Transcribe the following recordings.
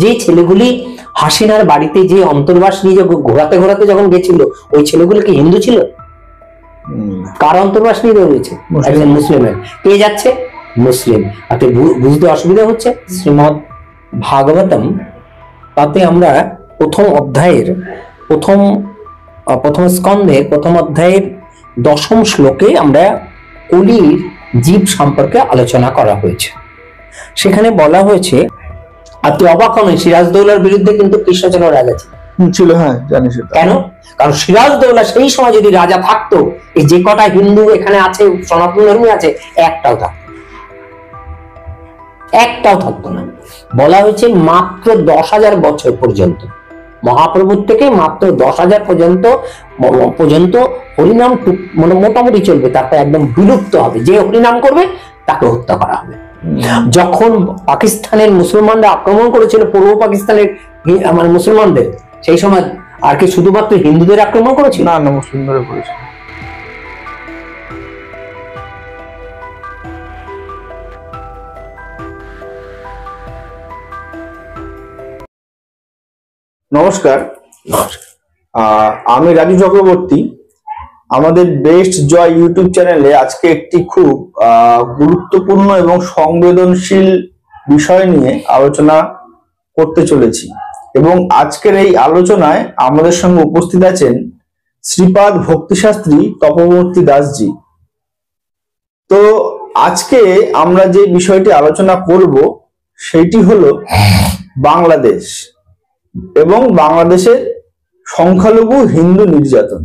যে ছেলেগুলি হাসিনার বাড়িতে যে অন্তর্বাস নিয়ে ঘোরাতে ঘোরাতে যখন গেছিল, ওই ছেলেগুলো কি হিন্দু ছিল? কার অন্তর্বাস নিয়ে রয়েছে? একজন মুসলিমের। কে যাচ্ছে? মুসলিম। আর বুঝতে অসুবিধা হচ্ছে, শ্রীমদ ভাগবতম, তাতে আমরা প্রথম অধ্যায়ের প্রথম স্কন্ধের প্রথম অধ্যায়ের 10ম শ্লোকে আমরা কলির জীব সম্পর্কে আলোচনা করা হয়েছে। সেখানে বলা হয়েছে, আর তুই অবাক হন, সিরাজদৌলার বিরুদ্ধে কিন্তু কৃষ্ণচন্দ্র রাজা ছিল। হ্যাঁ, জানি সেটা। কেন? কারণ সিরাজদৌলা সেই সময় যদি রাজা থাকতো, এই যে কটা হিন্দু এখানে আছে, সনাতন ধর্মী আছে, একটাও থাকতো না। বলা হয়েছে মাত্র 10,000 বছর পর্যন্ত, মহাপ্রভুর থেকে মাত্র 10,000 পর্যন্ত হরিনাম মোটামুটি চলবে, তারপর একদম বিলুপ্ত হবে। যে হরিনাম করবে তাকে হত্যা করা হবে। যখন পাকিস্তানের মুসলমানরা আক্রমণ করেছিল পূর্ব পাকিস্তানের মুসলমানদের, সেই সময় আর কি শুধুমাত্র হিন্দুদের আক্রমণ করেছিল? না, মুসলিমদের করেছিল। নমস্কার, আমি রাজু চক্রবর্তী। আমাদের বেস্ট জয় ইউটিউব চ্যানেলে আজকে একটি খুব গুরুত্বপূর্ণ এবং সংবেদনশীল বিষয় নিয়ে আলোচনা করতে চলেছি, এবং আজকের এই আলোচনায় আমাদের সঙ্গে উপস্থিত আছেন শ্রীপাদ ভক্তিশাস্ত্রী তপমূর্তি দাসজি। তো আজকে আমরা যে বিষয়টি আলোচনা করব সেটি হলো বাংলাদেশ এবং বাংলাদেশের সংখ্যালঘু হিন্দু নির্যাতন।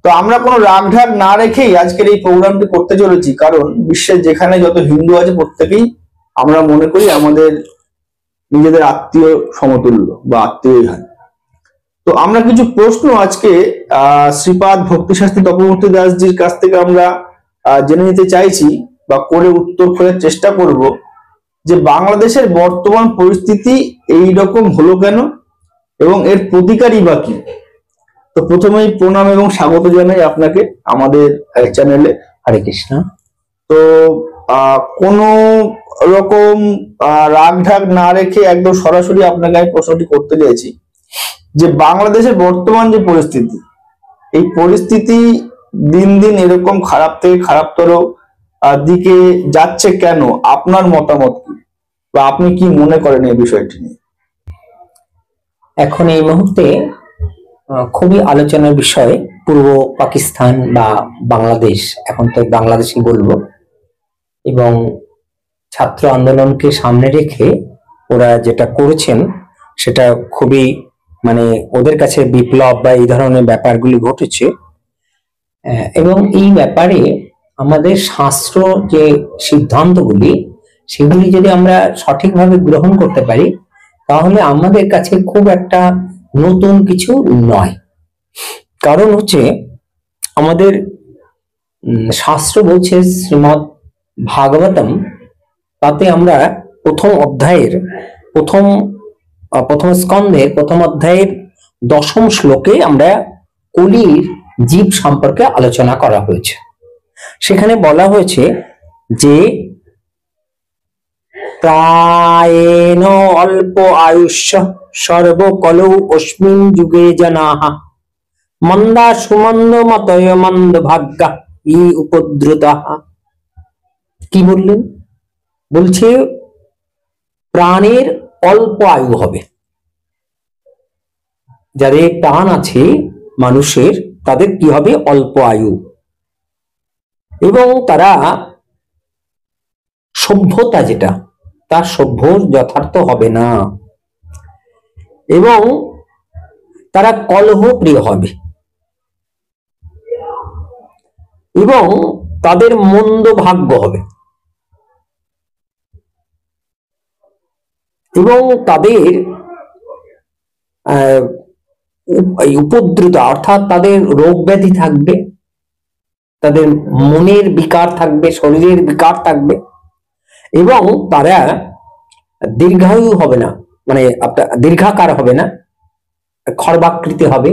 তো আমরা কোনো রাগঢাক না রেখেই আজকের এই প্রোগ্রামটি করতে চলেছি, কারণ বিশ্বের যেখানে যত হিন্দু আছে প্রত্যেকেই আমরা মনে করি আমাদের নিজেদের আত্মীয় সমতুল্য বা আত্মীয়ই হয়। তো আমরা কিছু প্রশ্ন আজকে শ্রীপাদ ভক্তিশাস্ত্রী তপমূর্তি দাসজির কাছ থেকে আমরা জেনে নিতে চাইছি বা করে উত্তর খোঁজার চেষ্টা করব যে বাংলাদেশের বর্তমান পরিস্থিতি এই রকম হলো কেন এবং এর প্রতিকারই বা কি। তো প্রথমেই প্রণাম এবং স্বাগত জানাই আপনাকে আমাদের চ্যানেলে। হরে কৃষ্ণ। তো কোনো রকম রাগ ঢাক না রেখে একদম সরাসরি আপনাকে আমি প্রশ্নটি করতে চাইছি যে বাংলাদেশের বর্তমান যে পরিস্থিতি, এই পরিস্থিতি দিন দিন এরকম খারাপ থেকে খারাপতর দিকে যাচ্ছে কেন? আপনার মতামত কি বা আপনি কি মনে করেন এই বিষয়টি নিয়ে? এখন এই মুহূর্তে খুবই আলোচনার বিষয় পূর্ব পাকিস্তান বা বাংলাদেশ, এখন তো বাংলাদেশই বলবো, এবং ছাত্র আন্দোলনকে সামনে রেখে ওরা যেটা করেছেন সেটা খুবই ওদের কাছে বিপ্লব বা এই ধরনের ব্যাপারগুলি ঘটেছে। এবং এই ব্যাপারে আমাদের শাস্ত্র যে সিদ্ধান্তগুলি, সেগুলি যদি আমরা সঠিকভাবে গ্রহণ করতে পারি, তাহলে আমাদের কাছে খুব একটা নতুন কিছু নয়। কারণ হচ্ছে আমাদের শাস্ত্র বলছে, শ্রীমদ ভাগবতম, তাতে আমরা প্রথম অধ্যায়ের প্রথম স্কন্ধের প্রথম অধ্যায়ের 10ম শ্লোকে আমরা কলির জীব সম্পর্কে আলোচনা করা হয়েছে। সেখানে বলা হয়েছে যে প্রায়েণ অল্প আয়ুষ্য সর্বকলৌ অস্মিন যুগে জনাঃ মন্দা সুমন্দ মতয় মন্দ ভাগ্যা ই উপদ্রুতাঃ। কি বললেন? বলছে প্রাণের অল্প আয়ু হবে, যাদের প্রাণ আছে মানুষের, তাদের কি হবে? অল্প আয়ু। এবং তারা সভ্যতা যেটা, তার সভ্য যথার্থ হবে না, এবং তারা কলহ প্রিয় হবে, এবং তাদের মন্দ ভাগ্য হবে, এবং তাদের উপদ্রুত অর্থাৎ তাদের রোগ ব্যাধি থাকবে, তাদের মনের বিকার থাকবে, শরীরের বিকার থাকবে, এবং তারা দীর্ঘায়ু হবে না, দীর্ঘাকার হবে না, খর্বাকৃতি হবে,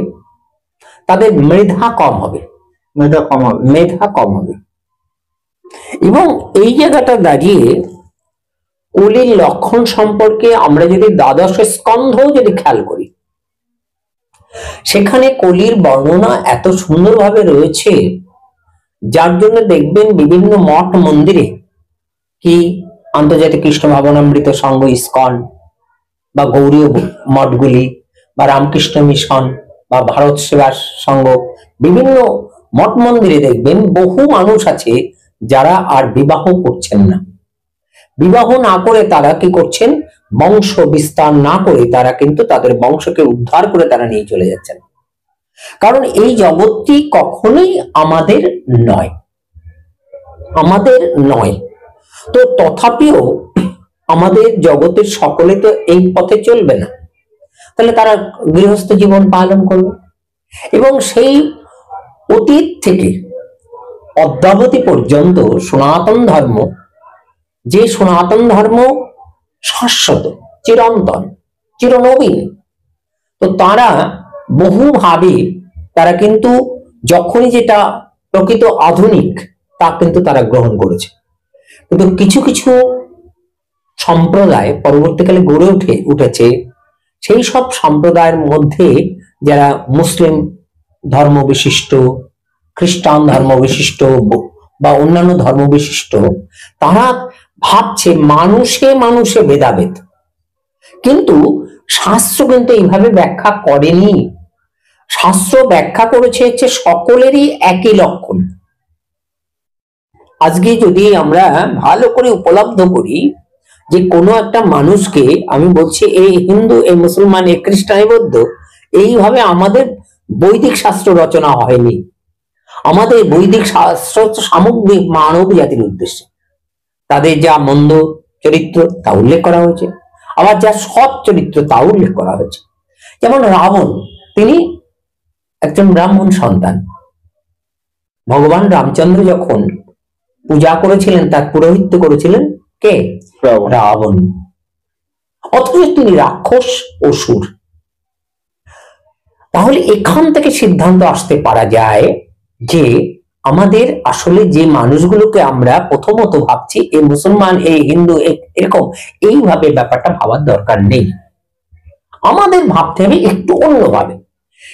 তাদের মেধা কম হবে। এবং এই জায়গাটা দাঁড়িয়ে কলির লক্ষণ সম্পর্কে আমরা যদি দ্বাদশ স্কন্ধ যদি খেয়াল করি, সেখানে কলির বর্ণনা এত সুন্দরভাবে রয়েছে, যার জন্য দেখবেন বিভিন্ন মঠ মন্দিরে কি আন্তর্জাতিক কৃষ্ণ ভাবনামৃত সংঘ ইসকন বা গৌরীয় মঠগুলি বা রামকৃষ্ণ মিশন বা ভারত সেবা সংঘ, বিভিন্ন মঠ মন্দিরে দেখবেন বহু মানুষ আছে যারা আর বিবাহ করছেন না। বিবাহ না করে তারা কি করছেন, বংশ বিস্তার না করে তারা কিন্তু তাদের বংশকে উদ্ধার করে তারা নিয়ে চলে যাচ্ছেন। কারণ এই জগৎটি কখনোই আমাদের নয়, আমাদের নয়। তো তথাপিও আমাদের জগতের সকলে তো এই পথে চলবে না, তাহলে তারা গৃহস্থ জীবন পালন করবে। এবং সেই অতীত থেকে অদ্যাবধি পর্যন্ত সনাতন ধর্ম, যে সনাতন ধর্ম শাশ্বত, চিরন্তন, চিরনবীন, তো তারা বহুভাবে তারা কিন্তু যখনই যেটা প্রকৃত আধুনিক তা কিন্তু তারা গ্রহণ করেছে। কিন্তু কিছু কিছু সম্প্রদায় পরবর্তীকালে গড়ে উঠেছে, সেই সব সম্প্রদায়ের মধ্যে যারা মুসলিম ধর্ম বিশিষ্ট, খ্রিস্টান ধর্ম বিশিষ্ট বা অন্যান্য ধর্ম বিশিষ্ট, তারা ভাবছে মানুষে মানুষে ভেদাভেদ। কিন্তু শাস্ত্র কিন্তু এইভাবে ব্যাখ্যা করেনি। শাস্ত্র ব্যাখ্যা করেছে হচ্ছে সকলেরই একই লক্ষণ। আজকে যদি আমরা ভালো করে উপলব্ধ করি যে কোনো একটা মানুষকে, আমি বলছি এই হিন্দু, এই মুসলমান, এই খ্রিস্টান, এই বৌদ্ধ, এইভাবে আমাদের বৈদিক শাস্ত্র রচনা হয়নি। আমাদের বৈদিক শাস্ত্র সামগ্রিক মানব জাতির উদ্দেশ্যে, তাদের যা মন্দ চরিত্র তা উল্লেখ করা হয়েছে, আবার যা সৎ চরিত্র তা উল্লেখ করা হয়েছে। যেমন রাবণ, তিনি একজন ব্রাহ্মণ সন্তান। ভগবান রামচন্দ্র যখন পূজা করেছিলেন, তার পুরোহিত্য করেছিলেন কে? রাবণ। অথচ তিনি রাক্ষস, অসুর। তাহলে এখান থেকে সিদ্ধান্ত আসতে পারা যায় যে আমাদের আসলে যে মানুষগুলোকে আমরা প্রথমত ভাবছি এই মুসলমান, এই হিন্দু, এরকম এইভাবে ব্যাপারটা ভাবার দরকার নেই। আমাদের ভাবতে হবে একটু অন্যভাবে।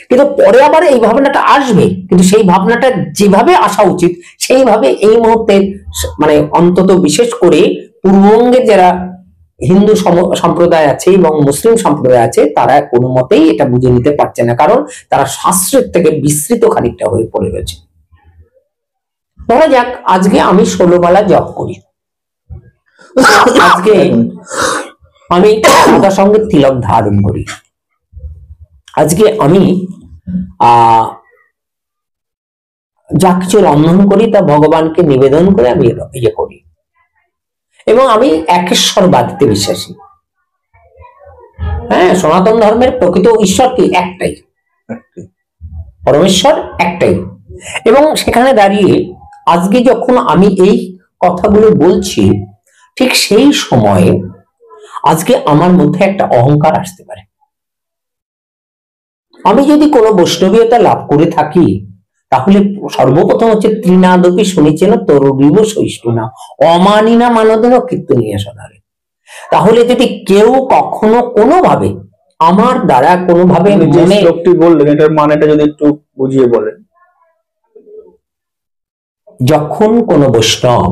কিন্তু পরে আবার এই ভাবনাটা আসবে, কিন্তু সেই ভাবনাটা যেভাবে আসা উচিত সেইভাবে এই মুহূর্তে, মানে অন্তত বিশেষ করে পূর্ববঙ্গের যারা হিন্দু সম্প্রদায় আছে এবং মুসলিম সম্প্রদায় আছে, তারা কোনো মতেই এটা বুঝে নিতে পারছে না, কারণ তারা শাস্ত্রের থেকে বিস্তৃত খানিকটা হয়ে পড়ে রয়েছে। ধরা যাক আজকে আমি 16 মালা জপ করি, আজকে আমি সাদা সঙ্গে তিলক ধারণ করি, আজকে আমি যা কিছু রন্ধন করি তা ভগবানকে নিবেদন করে আমি ইয়ে করি, এবং আমি একেশ্বরবাদিতে বিশ্বাসী। হ্যাঁ, সনাতন ধর্মের প্রকৃত ঈশ্বর কি? একটাই, পরমেশ্বর একটাই। এবং সেখানে দাঁড়িয়ে আজকে যখন আমি এই কথাগুলো বলছি, ঠিক সেই সময়ে আজকে আমার মধ্যে একটা অহংকার আসতে পারে। আমি যদি কোনো বৈষ্ণবীয়তা লাভ করে থাকি, তাহলে সর্বপ্রথম হচ্ছে ত্রিনাদপি শুনেছেন তরুরিব সহিষ্ণুনা অমানিনা মানদেন কীর্তনীয় সদারে। তাহলে যদি কেউ কখনো কোনোভাবে আমার দ্বারা কোনোভাবে মনে লোকটি বললেন, এটার মানেটা যদি একটু বুঝিয়ে বলেন। যখন কোনো বৈষ্ণব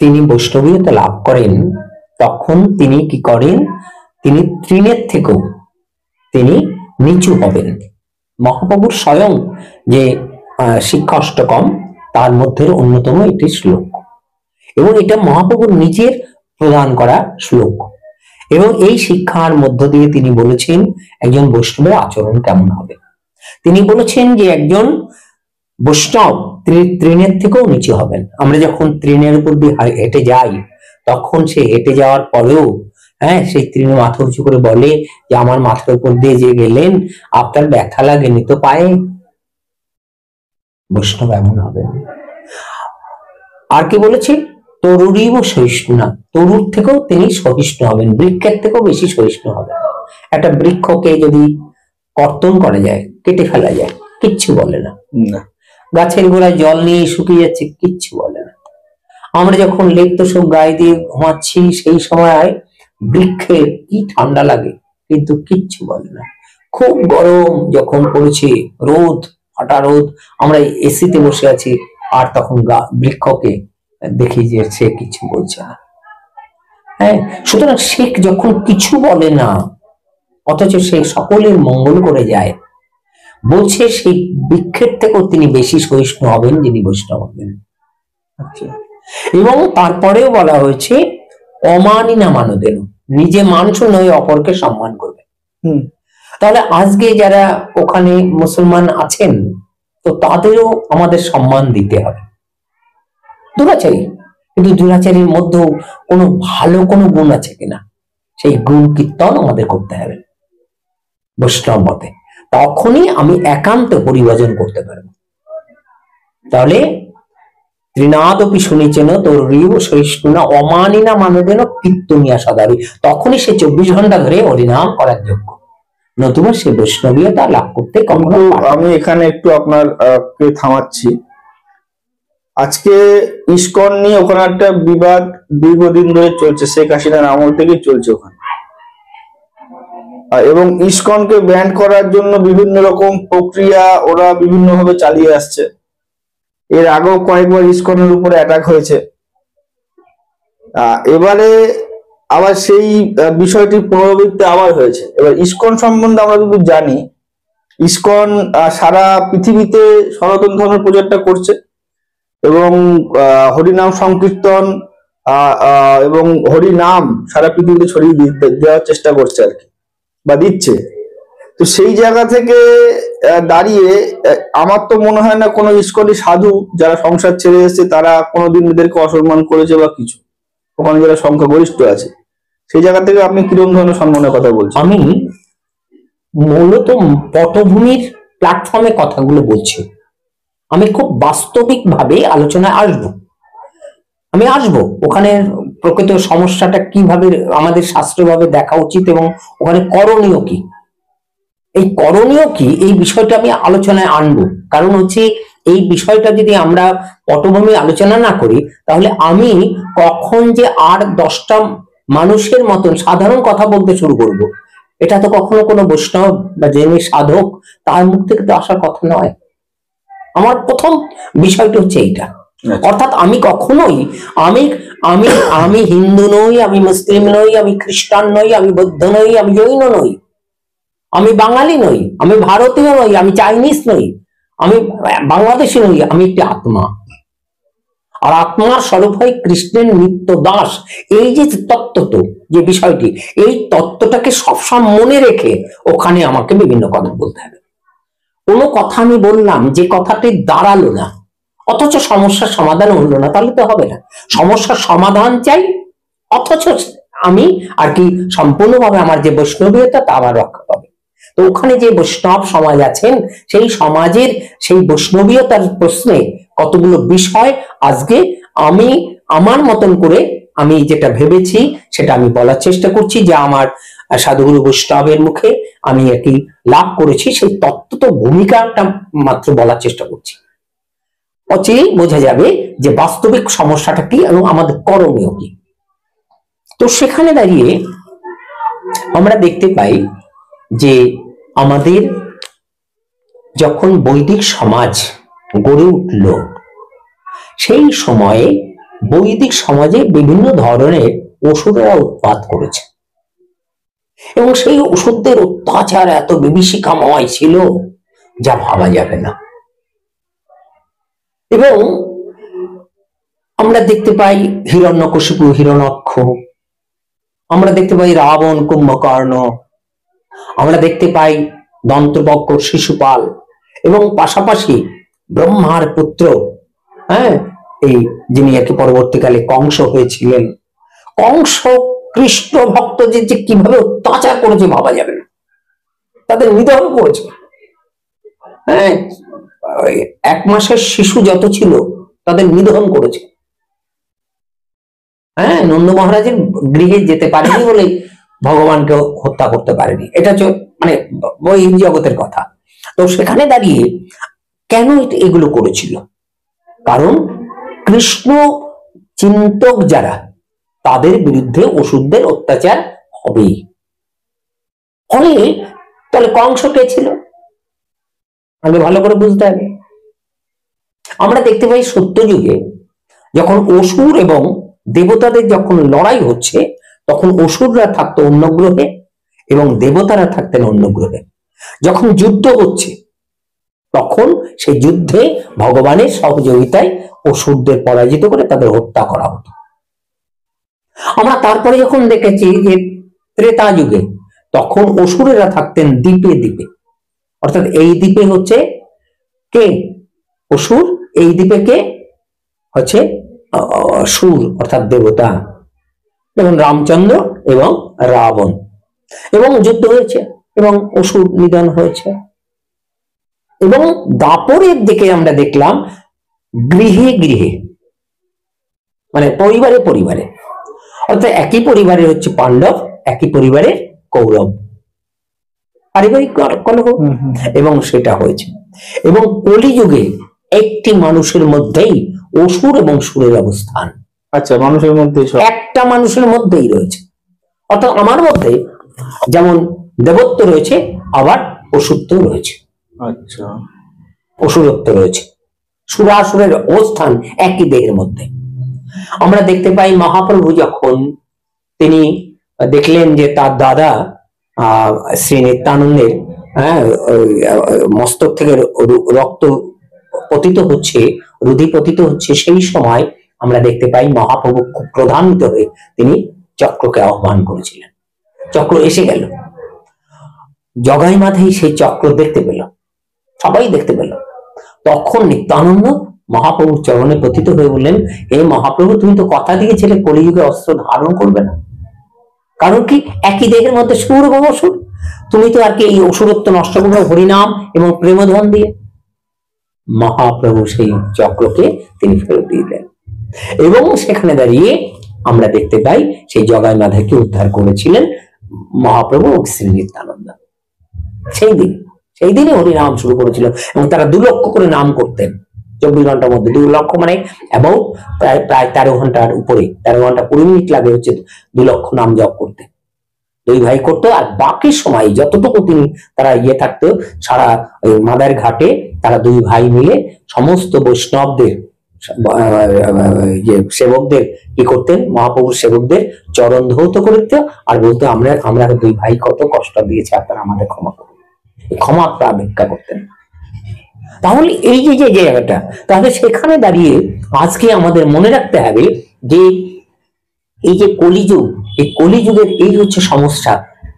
তিনি বৈষ্ণবীয়তা লাভ করেন, তখন তিনি কি করেন? তিনি তৃণের থেকেও তিনি নিচু হবেন। মহাপ্রভুর স্বয়ং যে শিক্ষা অষ্টকম, তার মধ্যে অন্যতম একটি শ্লোক, এবং এটা মহাপ্রভুর নিজের প্রদান করা শ্লোক। এবং এই শিক্ষার মধ্য দিয়ে তিনি বলেছেন একজন বৈষ্ণবের আচরণ কেমন হবে। তিনি বলেছেন যে একজন বৈষ্ণব তৃণের থেকেও নিচু হবেন। আমরা যখন তৃণের উপর দিয়ে হেঁটে যাই, তখন সে হেঁটে যাওয়ার পরেও সেই তৃণে মাথা উঁচু করে বলে যে আমার মাথার উপর দিয়ে যে গেলেন, আপনার ব্যথা লাগেনি তো পায়ে? বৈষ্ণব এমন হবে। আর কি বলেছে? তরুরিব সহিষ্ণুনা, তরুর থেকেও তিনি সহিষ্ণু হবেন, বৃক্ষের থেকেও বেশি সহিষ্ণু হবেন। একটা বৃক্ষকে যদি কর্তন করা যায়, কেটে ফেলা যায়, কিচ্ছু বলে না। গাছের গোড়ায় জল নিয়ে শুকিয়ে যাচ্ছে, কিচ্ছু বলে না। আমরা যখন লেপ তোষক গায়ে দিয়ে ঘুমাচ্ছি সেই সময় বৃক্ষে কি ঠান্ডা লাগে, কিন্তু কিচ্ছু বলে না। খুব গরম যখন পড়েছে, রোদ, ফাটা রোদ, আমরা এসিতে বসে আছি, আর তখন বৃক্ষকে দেখি যে সে কিছু বলছে না। হ্যাঁ, সুতরাং সে যখন কিছু বলে না অথচ সে সকলের মঙ্গল করে যায়, বলছে সেই বৃক্ষের থেকেও তিনি বেশি সহিষ্ণু হবেন যিনি বৈষ্ণব হবেন। আচ্ছা, এবং তারপরেও বলা হয়েছে অমানি না মানদেন, নিজে মানুষ নয় অপরকে সম্মান করবে। তাহলে আজকে যারা ওখানে মুসলমান আছেন, তো তাদেরও আমাদের সম্মান দিতে হবে। দুরাচারী, কিন্তু দুরাচারীর মধ্যেও কোনো ভালো কোনো গুণ আছে কিনা, সেই গুণ কীর্তন আমাদের করতে হবে বৈষ্ণব মতে, তখনই আমি একান্ত পরিবর্জন করতে পারবো। তাহলে ত্রিনাদপি শুনেছেন তোর রিব সহিষ্ণুনা অমানিনা মানবেন কীর্তনিয়া সদাবি, তখনই সে 24 ঘন্টা ধরে হরিনাম করার যোগ্য, নতুবা সে বৈষ্ণবীয়তা লাভ করতে কখনো। আমি এখানে একটু আপনার কে থামাচ্ছি। আজকে ইসকন নিয়ে ওখানে একটা বিবাদ দীর্ঘদিন ধরে চলছে, শেখ হাসিনার আমল থেকেই চলছে ওখানে, এবং ইসকনকে ব্যান করার জন্য বিভিন্ন রকম প্রক্রিয়া ওরা বিভিন্ন ভাবে চালিয়ে আসছে। এর আগেও কয়েকবার ইসকনের উপরে অ্যাটাক হয়েছে। এবারে আবার সেই বিষয়টির পুনরাবৃত্তি আবার হয়েছে। এবার ইসকন সম্বন্ধে আমরা যদি জানি, ইসকন সারা পৃথিবীতে সনাতন ধর্মের প্রচারটা করছে এবং হরিনাম সংকীর্তন এবং হরিনাম সারা পৃথিবীতে ছড়িয়ে দেওয়ার চেষ্টা করছে আর কি, বা দিচ্ছে। তো সেই জায়গা থেকে দাঁড়িয়ে আমার তো মনে হয় না কোনো ইসকনি সাধু যারা সংসার ছেড়ে এসেছে তারা কোনোদিন এদেরকে অসম্মান করেছে বা কিছু, ওখানে যারা সংখ্যাগরিষ্ঠ আছে সেই জায়গা থেকে আপনি কিরকম ধরনের সম্মানের কথা বলছেন? আমি মূলত পটভূমির প্ল্যাটফর্মে কথাগুলো বলছি, আমি খুব বাস্তবিক ভাবে আলোচনায় আসবো। আমি আসবো ওখানে প্রকৃত সমস্যাটা কিভাবে আমাদের শাস্ত্রীয়ভাবে দেখা উচিত এবং ওখানে করণীয় কি, এই করণীয় কি, এই বিষয়টা আমি আলোচনায় আনবো। কারণ হচ্ছে এই বিষয়টা যদি আমরা পটভূমি আলোচনা না করি, তাহলে আমি কখন যে আর 10টা মানুষের মতন সাধারণ কথা বলতে শুরু করব, এটা তো কখনো কোনো বৈষ্ণব বা যিনি সাধক তার মুখ থেকে তো আসার কথা নয়। আমার প্রথম বিষয়টা হচ্ছে এইটা। অর্থাৎ আমি কখনোই আমি আমি আমি হিন্দু নই, আমি মুসলিম নই, আমি খ্রিস্টান নই, আমি বৌদ্ধ নই, আমি জৈন নই, আমি বাঙালি নই, আমি ভারতীয় নই, আমি চাইনিজ নই, আমি বাংলাদেশি নই, আমি একটি আত্মা। আর আত্মার স্বরূপ হয় কৃষ্ণের নিত্য দাস। এই যে তত্ত্ব, যে বিষয়টি, এই তত্ত্বটাকে সবসময় মনে রেখে ওখানে আমাকে বিভিন্ন কথা বলতে হবে। কোনো কথা আমি বললাম যে কথাটি দাঁড়ালো না, অথচ সমস্যার সমাধান হলো না, তাহলে তো হবে না। সমস্যার সমাধান চাই, অথচ আমি আর কি সম্পূর্ণভাবে আমার যে বৈষ্ণবীয়তা তা আমার রক্ষা পাবে। তো ওখানে যে বৈষ্ণব সমাজ আছেন, সেই সমাজের সেই বৈষ্ণবীয়তার প্রশ্নে কতগুলো বিষয় আজকে আমি আমার মতন করে আমি যেটা ভেবেছি সেটা আমি বলার চেষ্টা করছি, যা আমার সাধুগুরু বৈষ্ণবের মুখে আমি একটি লাভ করেছি, সেই তত্ত্ব তো ভূমিকাটা মাত্র বলার চেষ্টা করছি। অচিরেই বোঝা যাবে যে বাস্তবিক সমস্যাটা কি এবং আমাদের করণীয় কি। তো সেখানে দাঁড়িয়ে আমরা দেখতে পাই যে আমাদের যখন বৈদিক সমাজ গড়ে উঠল, সেই সময়ে বৈদিক সমাজে বিভিন্ন ধরনের ওষুধেরা উৎপাদ করেছে এবং সেই ওষুধদের অত্যাচার এত বিভীষিকাময় ছিল যা ভাবা যাবে না। এবং আমরা দেখতে পাই হিরণ্যকশিপু, হিরণ্যাক্ষ, আমরা দেখতে পাই রাবণ, কুম্ভকর্ণ, আমরা দেখতে পাই দন্তবক্র, শিশুপাল, এবং পাশাপাশি ব্রহ্মার পুত্র, এই যিনি আর কি পরবর্তীকালে কংস হয়েছিলেন। কংস কৃষ্ণ ভক্তদের যে কিভাবে অত্যাচার করেছে ভাবা যাবে না, তাদের নিধন করেছে। 1 মাসের শিশু যত ছিল তাদের নিধন করেছে। নন্দ মহারাজের গৃহে যেতে পারেনি বলে ভগবানকে হত্যা করতে পারেনি, এটা হচ্ছে মানে ওই জগতের কথা। তো সেখানে দাঁড়িয়ে কেন এগুলো করেছিল? কারণ কৃষ্ণ চিন্তক যারা, তাদের বিরুদ্ধে অসুরদের অত্যাচার হবেই। ফলে তাহলে কংস কে ছিল আগে ভালো করে বুঝতে হবে। আমরা দেখতে পাই সত্যযুগে যখন অসুর এবং দেবতাদের যখন লড়াই হচ্ছে, তখন অসুররা থাকতো অন্য গ্রহে এবং দেবতারা থাকতেন অন্য গ্রহে। যখন যুদ্ধ হচ্ছে তখন সেই যুদ্ধে ভগবানের সহযোগিতায় অসুরদের পরাজিত করে তাদের হত্যা করা হতো। আমরা তারপরে যখন দেখেছি যে ত্রেতা যুগে, তখন অসুরেরা থাকতেন দ্বীপে দ্বীপে, অর্থাৎ এই দ্বীপে হচ্ছে কে অসুর, এই দ্বীপে কে হচ্ছে সুর অর্থাৎ দেবতা, যেমন রামচন্দ্র এবং রাবণ, এবং যুদ্ধ হয়েছে এবং অসুর নিধন হয়েছে। এবং দাপরের দিকে আমরা দেখলাম গৃহে গৃহে, মানে পরিবারে পরিবারে, অর্থাৎ একই পরিবারের হচ্ছে পাণ্ডব, একই পরিবারের কৌরব, পারিবারিক কলহ, এবং সেটা হয়েছে। এবং কলিযুগে একটি মানুষের মধ্যেই অসুর এবং সুরের অবস্থান। আচ্ছা, মানুষের মধ্যে একটা মানুষের মধ্যেই রয়েছে, অর্থাৎ আমার মধ্যে যেমন দেবত্ব রয়েছে, আবার অসুরত্ব রয়েছে। আচ্ছা, অসুরত্ব রয়েছে, সুরাসুরের অবস্থান একই দেহের মধ্যে। আমরা দেখতে পাই মহাপ্রভু যখন তিনি দেখলেন যে তার দাদা শ্রী নিত্যানন্দের মস্তক থেকে রক্ত পতিত হচ্ছে, রুধি পতিত হচ্ছে, সেই সময় আমরা দেখতে পাই মহাপ্রভু খুব ক্রোধান্বিত হয়ে তিনি চক্রকে আহ্বান করেছিলেন। চক্র এসে গেল, জগাই মাধেই সেই চক্র দেখতে পেল, সবাই দেখতে পেল। তখন নিত্যানন্দ মহাপ্রভুর চরণে পতিত হয়ে বললেন, হে মহাপ্রভু, তুমি তো কথা দিয়েছিলে কলিযুগে অস্ত্র ধারণ করবে না, কারণ কি একই দেহের মধ্যে সুর এবং অসুর, তুমি তো আর কি এই অসুরত্ব নষ্ট করবে হরিনাম এবং প্রেমধন দিয়ে। মহাপ্রভু সেই চক্রকে তিনি ফেরত দিয়ে দেন, এবং সেখানে দাঁড়িয়ে আমরা দেখতে পাই সেই জগাই মাধবকে উদ্ধার করেছিলেন মহাপ্রভু ও শ্রী নিত্যানন্দ। সেই দিনে হরিনাম শুরু করেছিল, এবং তারা 2 লক্ষ করে নাম করতেন 24 ঘন্টার মধ্যে। 2 লক্ষ মানে অ্যাবাউট প্রায় 13 ঘন্টার উপরে, 13 ঘন্টা 20 মিনিট লাগে হচ্ছে 2 লক্ষ নাম জপ করতে। 2 ভাই করতো, আর বাকি সময় যতটুকু তারা থাকতো সারা মাদার ঘাটে, তারা 2 ভাই মিলে সমস্ত বৈষ্ণবদের সেবকদের কি করতেন, মহাপ্রভুর সেবকদের চরণ ধৌত করতে, আর বলতো আমরা 2 ভাই কত কষ্ট দিয়েছে, আপনারা আমাদের ক্ষমা করুন, ক্ষমা ভিক্ষা করতেন। তাহলে এই যে জায়গাটা, তাহলে সেখানে দাঁড়িয়ে আজকে আমাদের মনে রাখতে হবে যে এই যে কলিযুগ, এই কলিযুগের এই হচ্ছে সমস্যা।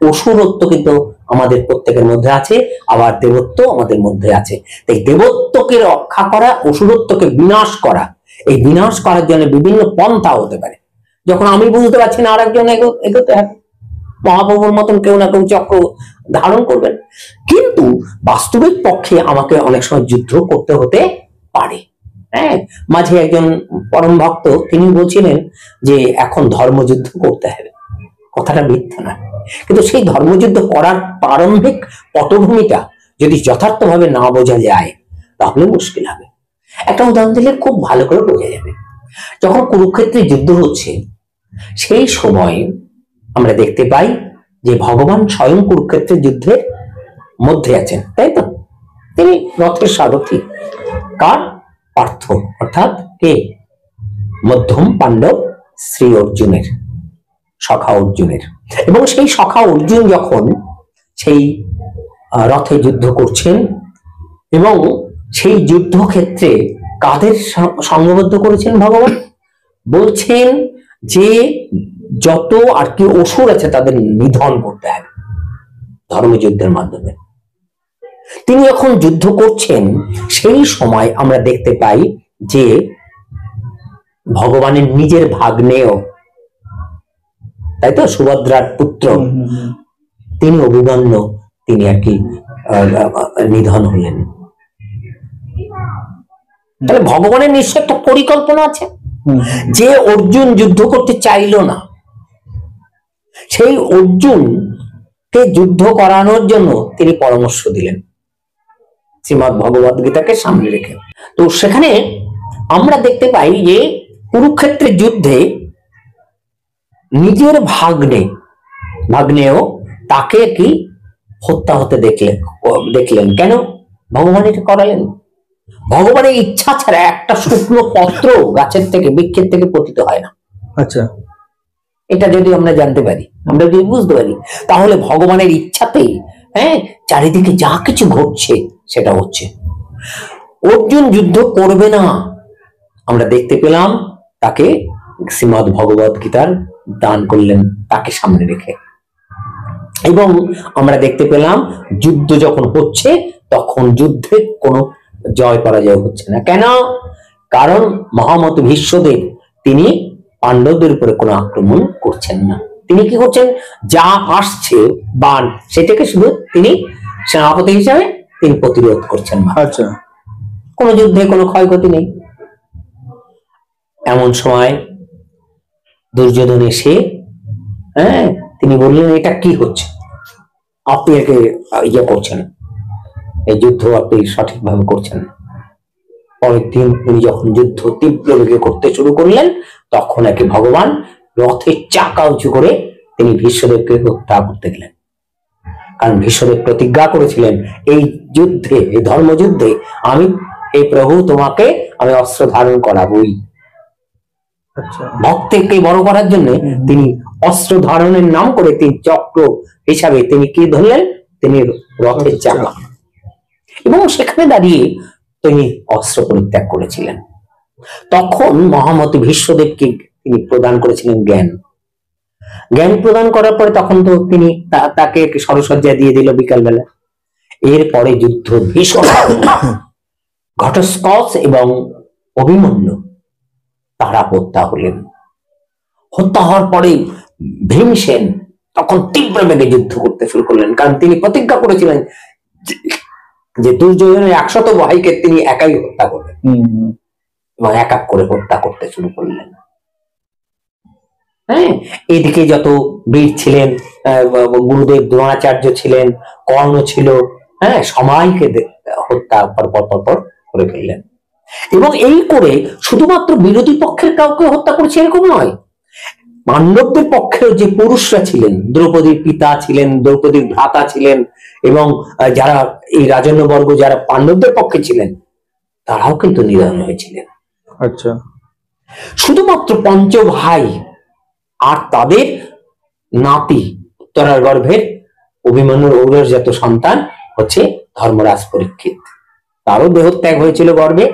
অসুরত্ব কিন্তু আমাদের প্রত্যেকের মধ্যে আছে, আবার দেবত্ব আমাদের মধ্যে আছে। তাই দেবত্বকে রক্ষা করা, অসুরত্বকে বিনাশ করা, এই বিনাশ করার জন্য বিভিন্ন পন্থা হতে পারে। যখন আমি বুঝতে পারছি না, আরেকজন এগোতে হবে, মহাপ্রভুর মতন কেউ না কেউ চক্র ধারণ করবেন। কিন্তু বাস্তবিক পক্ষে আমাকে অনেক সময় যুদ্ধ করতে হতে পারে। হ্যাঁ, মাঝে একজন পরম ভক্ত তিনি বলছিলেন যে এখন ধর্মযুদ্ধ করতে হবে, কথাটা মিথ্যা না, কিন্তু সেই ধর্মযুদ্ধ করার প্রারম্ভিক পটভূমিটা যদি যথার্থভাবে না বোঝা যায় তাহলে মুশকিল হবে। একটা উদাহরণ দিলে খুব ভালো করে বোঝা যাবে। যখন কুরুক্ষেত্রে যুদ্ধ হচ্ছে, সেই সময় আমরা দেখতে পাই যে ভগবান স্বয়ং কুরুক্ষেত্রের যুদ্ধের মধ্যে আছেন, তাই তো? তিনি রথের সারথি, কার? পার্থ, অর্থাৎ কে? মধ্যম পাণ্ডব শ্রী অর্জুনের, সখা অর্জুনের। এবং সেই সখা অর্জুন যখন সেই রথে যুদ্ধ করছেন, এবং সেই যুদ্ধক্ষেত্রে কাদের সংঘবদ্ধ করেছেন ভগবান? বলছেন যে যত আর কি অসুর আছে তাদের নিধন করতে হবে ধর্মযুদ্ধের মাধ্যমে। তিনি যখন যুদ্ধ করছেন, সেই সময় আমরা দেখতে পাই যে ভগবানের নিজের ভাগ্নেয়, তাই তো, সুভদ্রার পুত্র, তিনি অভিমন্যু, তিনি আর কি নিধন হলেন। তাহলে ভগবানের নিশ্চয় একটা পরিকল্পনা আছে। যে অর্জুন যুদ্ধ করতে চাইল না, সেই অর্জুনকে যুদ্ধ করানোর জন্য তিনি পরামর্শ দিলেন শ্রীমদ্ ভগবদ গীতাকে সামনে রেখে। তো সেখানে আমরা দেখতে পাই যে কুরুক্ষেত্রের যুদ্ধে নিজের ভাগ্নেও তাকে কি হত্যা হতে দেখলেন কেন? ভগবান এটা করালেন। ভগবানের ইচ্ছা ছাড়া একটা শুকনো পত্র গাছের থেকে, বৃক্ষের থেকে পতিত হয় না। আচ্ছা, এটা যদি আমরা জানতে পারি, আমরা যদি বুঝতে পারি, তাহলে ভগবানের ইচ্ছাতেই চারিদিকে যা কিছু ঘটছে সেটা হচ্ছে। অর্জুন যুদ্ধ করবে না, আমরা দেখতে পেলাম তাকে শ্রীমদ্ ভগবত গীতার দান করলেন তাকে সামনে রেখে। এবং আমরা দেখতে পেলাম যুদ্ধ যখন হচ্ছে তখন যুদ্ধে কোনো জয় পরাজয় হচ্ছে না। কেন? কারণ মহামতি ভীষ্মদেব তিনি পাণ্ডবদের উপরে কোনো আক্রমণ করছেন না। তিনি কি করছেন? যা আসছে বাণ সেটাকে শুধু তিনি সেনাপতি হিসাবে তিনি প্রতিরোধ করছেন না। আচ্ছা, কোনো যুদ্ধে কোনো ক্ষয়ক্ষতি নেই। এমন সময় দুর্যোধন এসে তিনি বললেন, এটা কি হচ্ছে? আপনি একে ইয়ে করছেন, এই যুদ্ধ আপনি সঠিকভাবে করছেন না। পরের দিন তিনি যখন যুদ্ধ তীব্র বেগে করতে শুরু করলেন তখন একে ভগবান রথের চাকা উঁচু করে তিনি ভীষ্মদেবকে হত্যা করতে গেলেন। কারণ ভীষ্মদেব প্রতিজ্ঞা করেছিলেন, এই যুদ্ধে, এই ধর্মযুদ্ধে আমি, এই প্রভু তোমাকে আমি অস্ত্র ধারণ করাবই। ভক্তকে বড় করার জন্য তিনি অস্ত্র ধারণের নাম করে তিনি চক্র হিসাবে তিনি কি ধরলেন? তিনি রথের চাকা। এবং সেখানে দাঁড়িয়ে তিনি অস্ত্র পরিত্যাগ করেছিলেন। তখন মহামতি ভীষ্মদেবকে তিনি প্রদান করেছিলেন জ্ঞান প্রদান করার পরে তখন তো তিনি তাকে সরসজ্জা দিয়ে দিল বিকালবেলা। এরপরে যুদ্ধ ভীষণ। ঘটোৎকচ এবং অভিমন্যু তারা হত্যা হলেন। হত্যা হওয়ার পরে ভীমসেন তখন তীব্র বেগে যুদ্ধ করতে শুরু করলেন, কারণ তিনি প্রতিজ্ঞা করেছিলেন যে দুর্যোধনের 100 ভাইকে তিনি একাই হত্যা করবেন এবং এক এক করে হত্যা করতে শুরু করলেন। এদিকে যত বীর ছিলেন, গুরুদেব দ্রোণাচার্য ছিলেন, কর্ণ ছিল, সবাইকে হত্যা পর করে ফেললেন। এবং এই করে শুধুমাত্র বিরোধী পক্ষের কাউকে হত্যা করছে এরকম নয়, পাণ্ডবদের পক্ষেও যে পুরুষরা ছিলেন, দ্রৌপদীর পিতা ছিলেন, দ্রৌপদীর ভ্রাতা ছিলেন, এবং যারা এই রাজন্যবর্গ যারা পাণ্ডবদের পক্ষে ছিলেন তারাও কিন্তু নিধন হয়েছিলেন। আচ্ছা, শুধুমাত্র পঞ্চ ভাই আর তাদের নাতি উত্তরার গর্ভের অভিমন্যুর ঔরসজাত সন্তান হচ্ছে ধর্মরাজ পরীক্ষিত, তারও দেহত্যাগ হয়েছিল গর্ভে।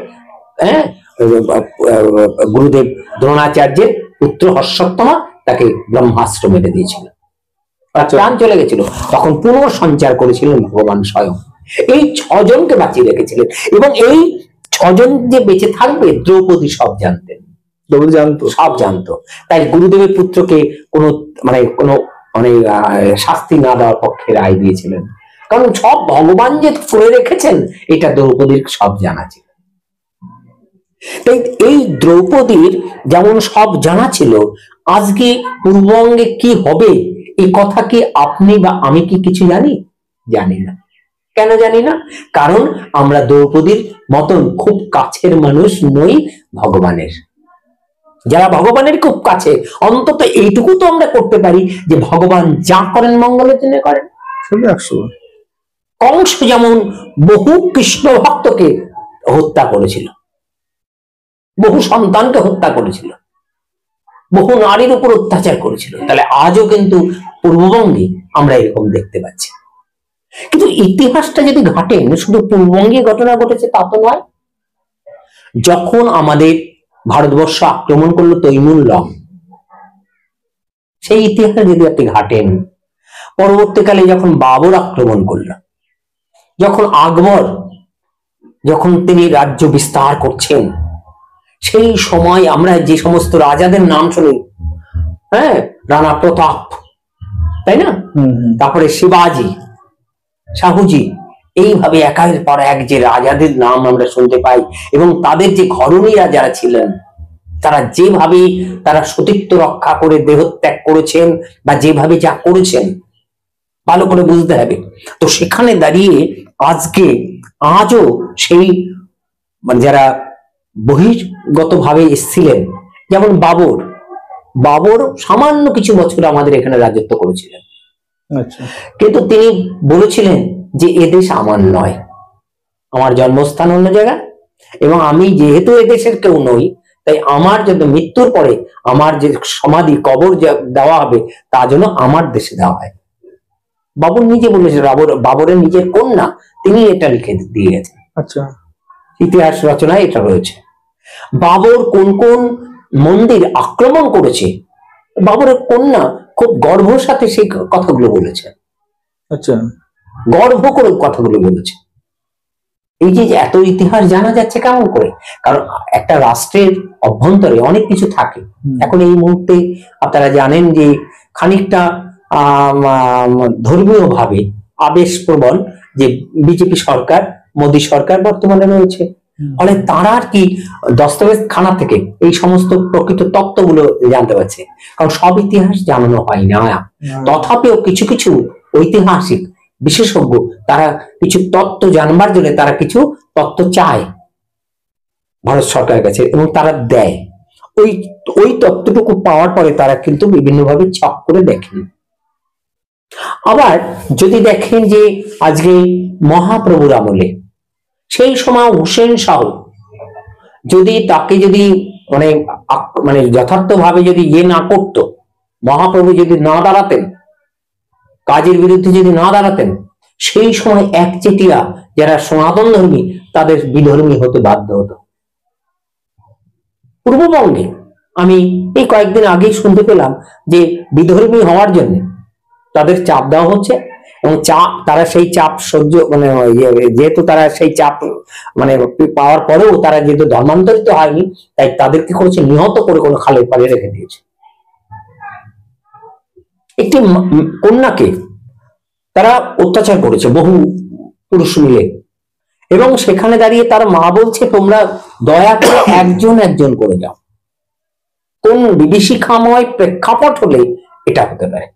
গুরুদেব দ্রোণাচার্যের পুত্র হর্ষোত্তমা তাকে ব্রহ্মাস্ত্র মেরে দিয়েছিল, প্রাণ চলে গেছিল, তখন পুনঃসঞ্চার করেছিলেন ভগবান স্বয়ং। এই 6 জনকে বাঁচিয়ে রেখেছিলেন এবং এই 6 জন যে বেঁচে থাকবে দ্রৌপদী সব জানতেন, সব জানতো। তাই গুরুদেবের পুত্রকে কোনো শাস্তি না দেওয়ার পক্ষে রায় দিয়েছিলেন, কারণ সব ভগবান যে করে রেখেছেন এটা দ্রৌপদীর সব জানা ছিল। তাই এই দ্রৌপদীর যেমন সব জানা ছিল, আজকে পূর্ববঙ্গে কি হবে এই কথা কি আপনি বা আমি কি কিছু জানি? জানি না। কেন জানি না? কারণ আমরা দ্রৌপদীর মতন খুব কাছের মানুষ নই ভগবানের। যারা ভগবানের খুব কাছে, অন্তত এইটুকু তো আমরা করতে পারি যে ভগবান যা করেন মঙ্গলের জন্য করেন। কংস যেমন বহু কৃষ্ণ ভক্তকে হত্যা করেছিল, বহু সন্তানকে হত্যা করেছিল, বহু নারীর উপর অত্যাচার করেছিল, তাহলে আজও কিন্তু পূর্ববঙ্গে আমরা এরকম দেখতে পাচ্ছি। কিন্তু ইতিহাসটা যদি ঘাটেন, শুধু পূর্ববঙ্গে ঘটনা ঘটেছে তা তো নয়। যখন আমাদের ভারতবর্ষ আক্রমণ করলো তৈমুরলং, সেই ইতিহাসটা যদি আপনি ঘাটেন, পরবর্তীকালে যখন বাবর আক্রমণ করলো, যখন আকবর যখন তিনি রাজ্য বিস্তার করছেন, সেই সময় আমরা যে সমস্ত রাজাদের নাম শুনি, রানা প্রতাপ, তাই না, তারপরে শিবাজি, শাহুজি, এইভাবে একের পর এক যে রাজাদের নাম আমরা শুনতে পাই, এবং তাদের যে ঘরণীরা যারা ছিলেন তারা যেভাবে তারা সতীত্ব রক্ষা করে দেহত্যাগ করেছেন বা যেভাবে যা করেছেন ভালো করে বুঝতে হবে। তো সেখানে দাঁড়িয়ে আজও সেই যারা বহির্গত ভাবে এসেছিলেন যেমন বাবর, বাবর সামান্য কিছু বছর আমাদের এখানে রাজত্ব করেছিলেন, আচ্ছা, কিন্তু তিনি বলেছিলেন যে এদেশ আমার নয়, আমার জন্মস্থান অন্য জায়গা, এবং আমি যেহেতু এদেশের কেউ নই, তাই আমার যত মৃত্যুর পরে আমার যে সমাধি কবর দেওয়া হবে তা যেন আমার দেশে দেওয়া হয়। বাবর নিজে বলেছে, বাবরের নিজের কন্যা তিনি এটা লিখে দিয়ে গেছেন। আচ্ছা, ইতিহাস রচনায় এটা রয়েছে। বাবর কোন কোন মন্দির আক্রমণ করেছে, বাবরের কন্যা খুব গর্ভের সাথে সেই কথাগুলো বলেছে, আচ্ছা, গর্ব করে কথাগুলো বলেছে। এই যে এত ইতিহাস জানা যাচ্ছে কেমন করে? কারণ একটা রাষ্ট্রের অভ্যন্তরে অনেক কিছু থাকে। এখন এই মুহূর্তে আপনারা জানেন যে খানিকটা ধর্মীয় ভাবে আবেশপ্রবণ যে বিজেপি সরকার, মোদী সরকার বর্তমানে রয়েছে, ফলে তারা আর কি দস্তাবেজ খানা থেকে এই সমস্ত প্রকৃত তত্ত্বগুলো জানতে পারছে, কারণ সব ইতিহাস জানানো হয় না। তথাপিও কিছু কিছু ঐতিহাসিক বিশেষজ্ঞ তারা কিছু তত্ত্ব জানবার জন্য তারা কিছু তত্ত্ব চায় ভারত সরকারের কাছে, এবং তারা দেয়। ওই ওই তত্ত্বটুকু পাওয়ার পরে তারা কিন্তু বিভিন্নভাবে ছক করে দেখেন। আবার যদি দেখেন যে আজকে মহাপ্রভুর আমলে সেই সময় হুসেন শাহ যদি তাকে যদি মানে মানে যথার্থভাবে যদি ইয়ে না করতো, মহাপ্রভু যদি না দাঁড়াতেন, কাজের বিরুদ্ধে যদি না দাঁড়াতেন, সেই সময় একচেটিয়া যারা সনাতন ধর্মী তাদের বিধর্মী হতে বাধ্য হতো। পূর্ববঙ্গে আমি এই কয়েকদিন আগেই শুনতে পেলাম যে বিধর্মী হওয়ার জন্য তাদের চাপ দেওয়া হচ্ছে, এবং তারা সেই চাপ সহ্য মানে যেহেতু তারা সেই চাপ মানে পাওয়ার পরেও তারা যেহেতু ধর্মান্তরিত হয়নি, তাই তাদেরকে করেছে নিহত করে কোনো খালের পাড়ে রেখে দিয়েছে। একটি কন্যাকে তারা অত্যাচার করেছে বহু পুরুষ মিলে, এবং সেখানে দাঁড়িয়ে তার মা বলছে তোমরা দয়া করে একজন একজন করে যাও। কোন বিভীষিকাময় প্রেক্ষাপট হলে এটা হতে পারে?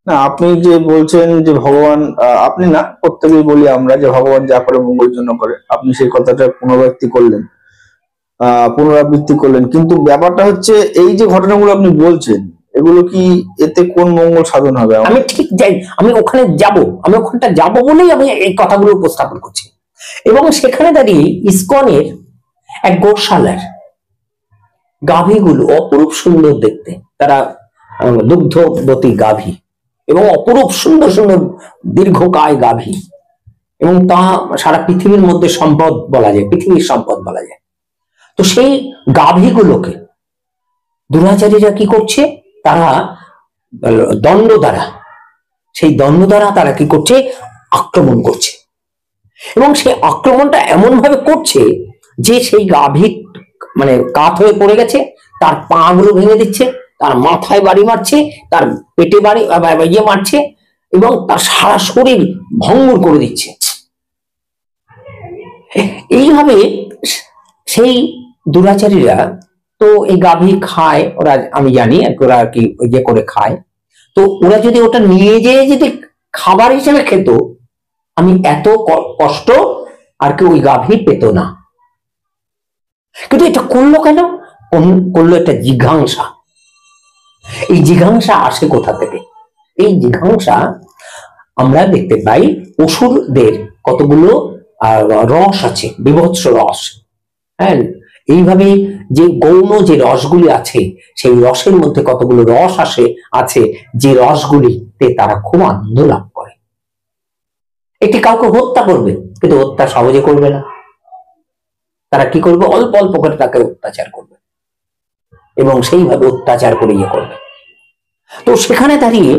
না, আপনি যে বলছেন যে ভগবান, আপনি না, প্রত্যেকেই বলি আমরা যে ভগবান যা করে মঙ্গলের জন্য করে, আপনি সেই কথাটা পুনরাবৃত্তি করলেন, কিন্তু ব্যাপারটা হচ্ছে এই যে ঘটনাগুলো আপনি বলছেন, এগুলো কি এতে কোন মঙ্গল সাধন হবে? আমি ঠিক যাই, আমি ওখানে যাব, আমি ওখানটা যাব বলেই আমি এই কথাগুলো উপস্থাপন করছি। এবং সেখানে দাঁড়িয়ে ইসকনের এক গোশালার গাভীগুলো অপরূপ সুন্দর দেখতে, তারা দুগ্ধবতী গাভী এবং অপরূপ সুন্দর সুন্দর দীর্ঘকায় গাভী, এবং তা সারা পৃথিবীর মধ্যে সম্পদ বলা যায়, পৃথিবীর সম্পদ বলা যায়। তো সেই গাভীগুলোকে দুরাচারীরা কি করছে, তারা দণ্ড দ্বারা, সেই দণ্ড দ্বারা তারা কি করছে, আক্রমণ করছে, এবং সেই আক্রমণটা এমন ভাবে করছে যে সেই গাভী মানে কাত হয়ে পড়ে গেছে, তার পা গুলো ভেঙে দিচ্ছে, তার মাথায় বাড়ি মারছে, তার পেটে বাড়ি ইয়ে মারছে, এবং তার সারা শরীর ভঙ্গুর করে দিচ্ছে। এইভাবে সেই দুরাচারীরা তো এই গাভী খায়, ওরা আমি জানি ওরা আর কি ইয়ে করে খায়। তো ওরা যদি ওটা নিয়ে যেয়ে যদি খাবার হিসেবে খেত, আমি এত কষ্ট আর কি ওই গাভী পেত না। কিন্তু এটা করলো কেন? করলো একটা জিজ্ঞাসা। এই জিজ্ঞাসা আসে কোথা থেকে? এই জিজ্ঞাসা আমরা দেখতে পাই অসুরদের কতগুলো রস আছে, বিভৎস রস। হ্যাঁ, এইভাবে যে গৌণ যে রসগুলি আছে, সেই রসের মধ্যে কতগুলো রস আছে যে রসগুলিতে তারা খুব আনন্দ লাভ করে। এটি কাউকে হত্যা করবে, কিন্তু হত্যা সহজে করবে না। তারা কি করবে, অল্প অল্প করে তাকে অত্যাচার করবে, এবং সেইভাবে অত্যাচার করে ইয়ে করবে। তো সেখানে দাঁড়িয়ে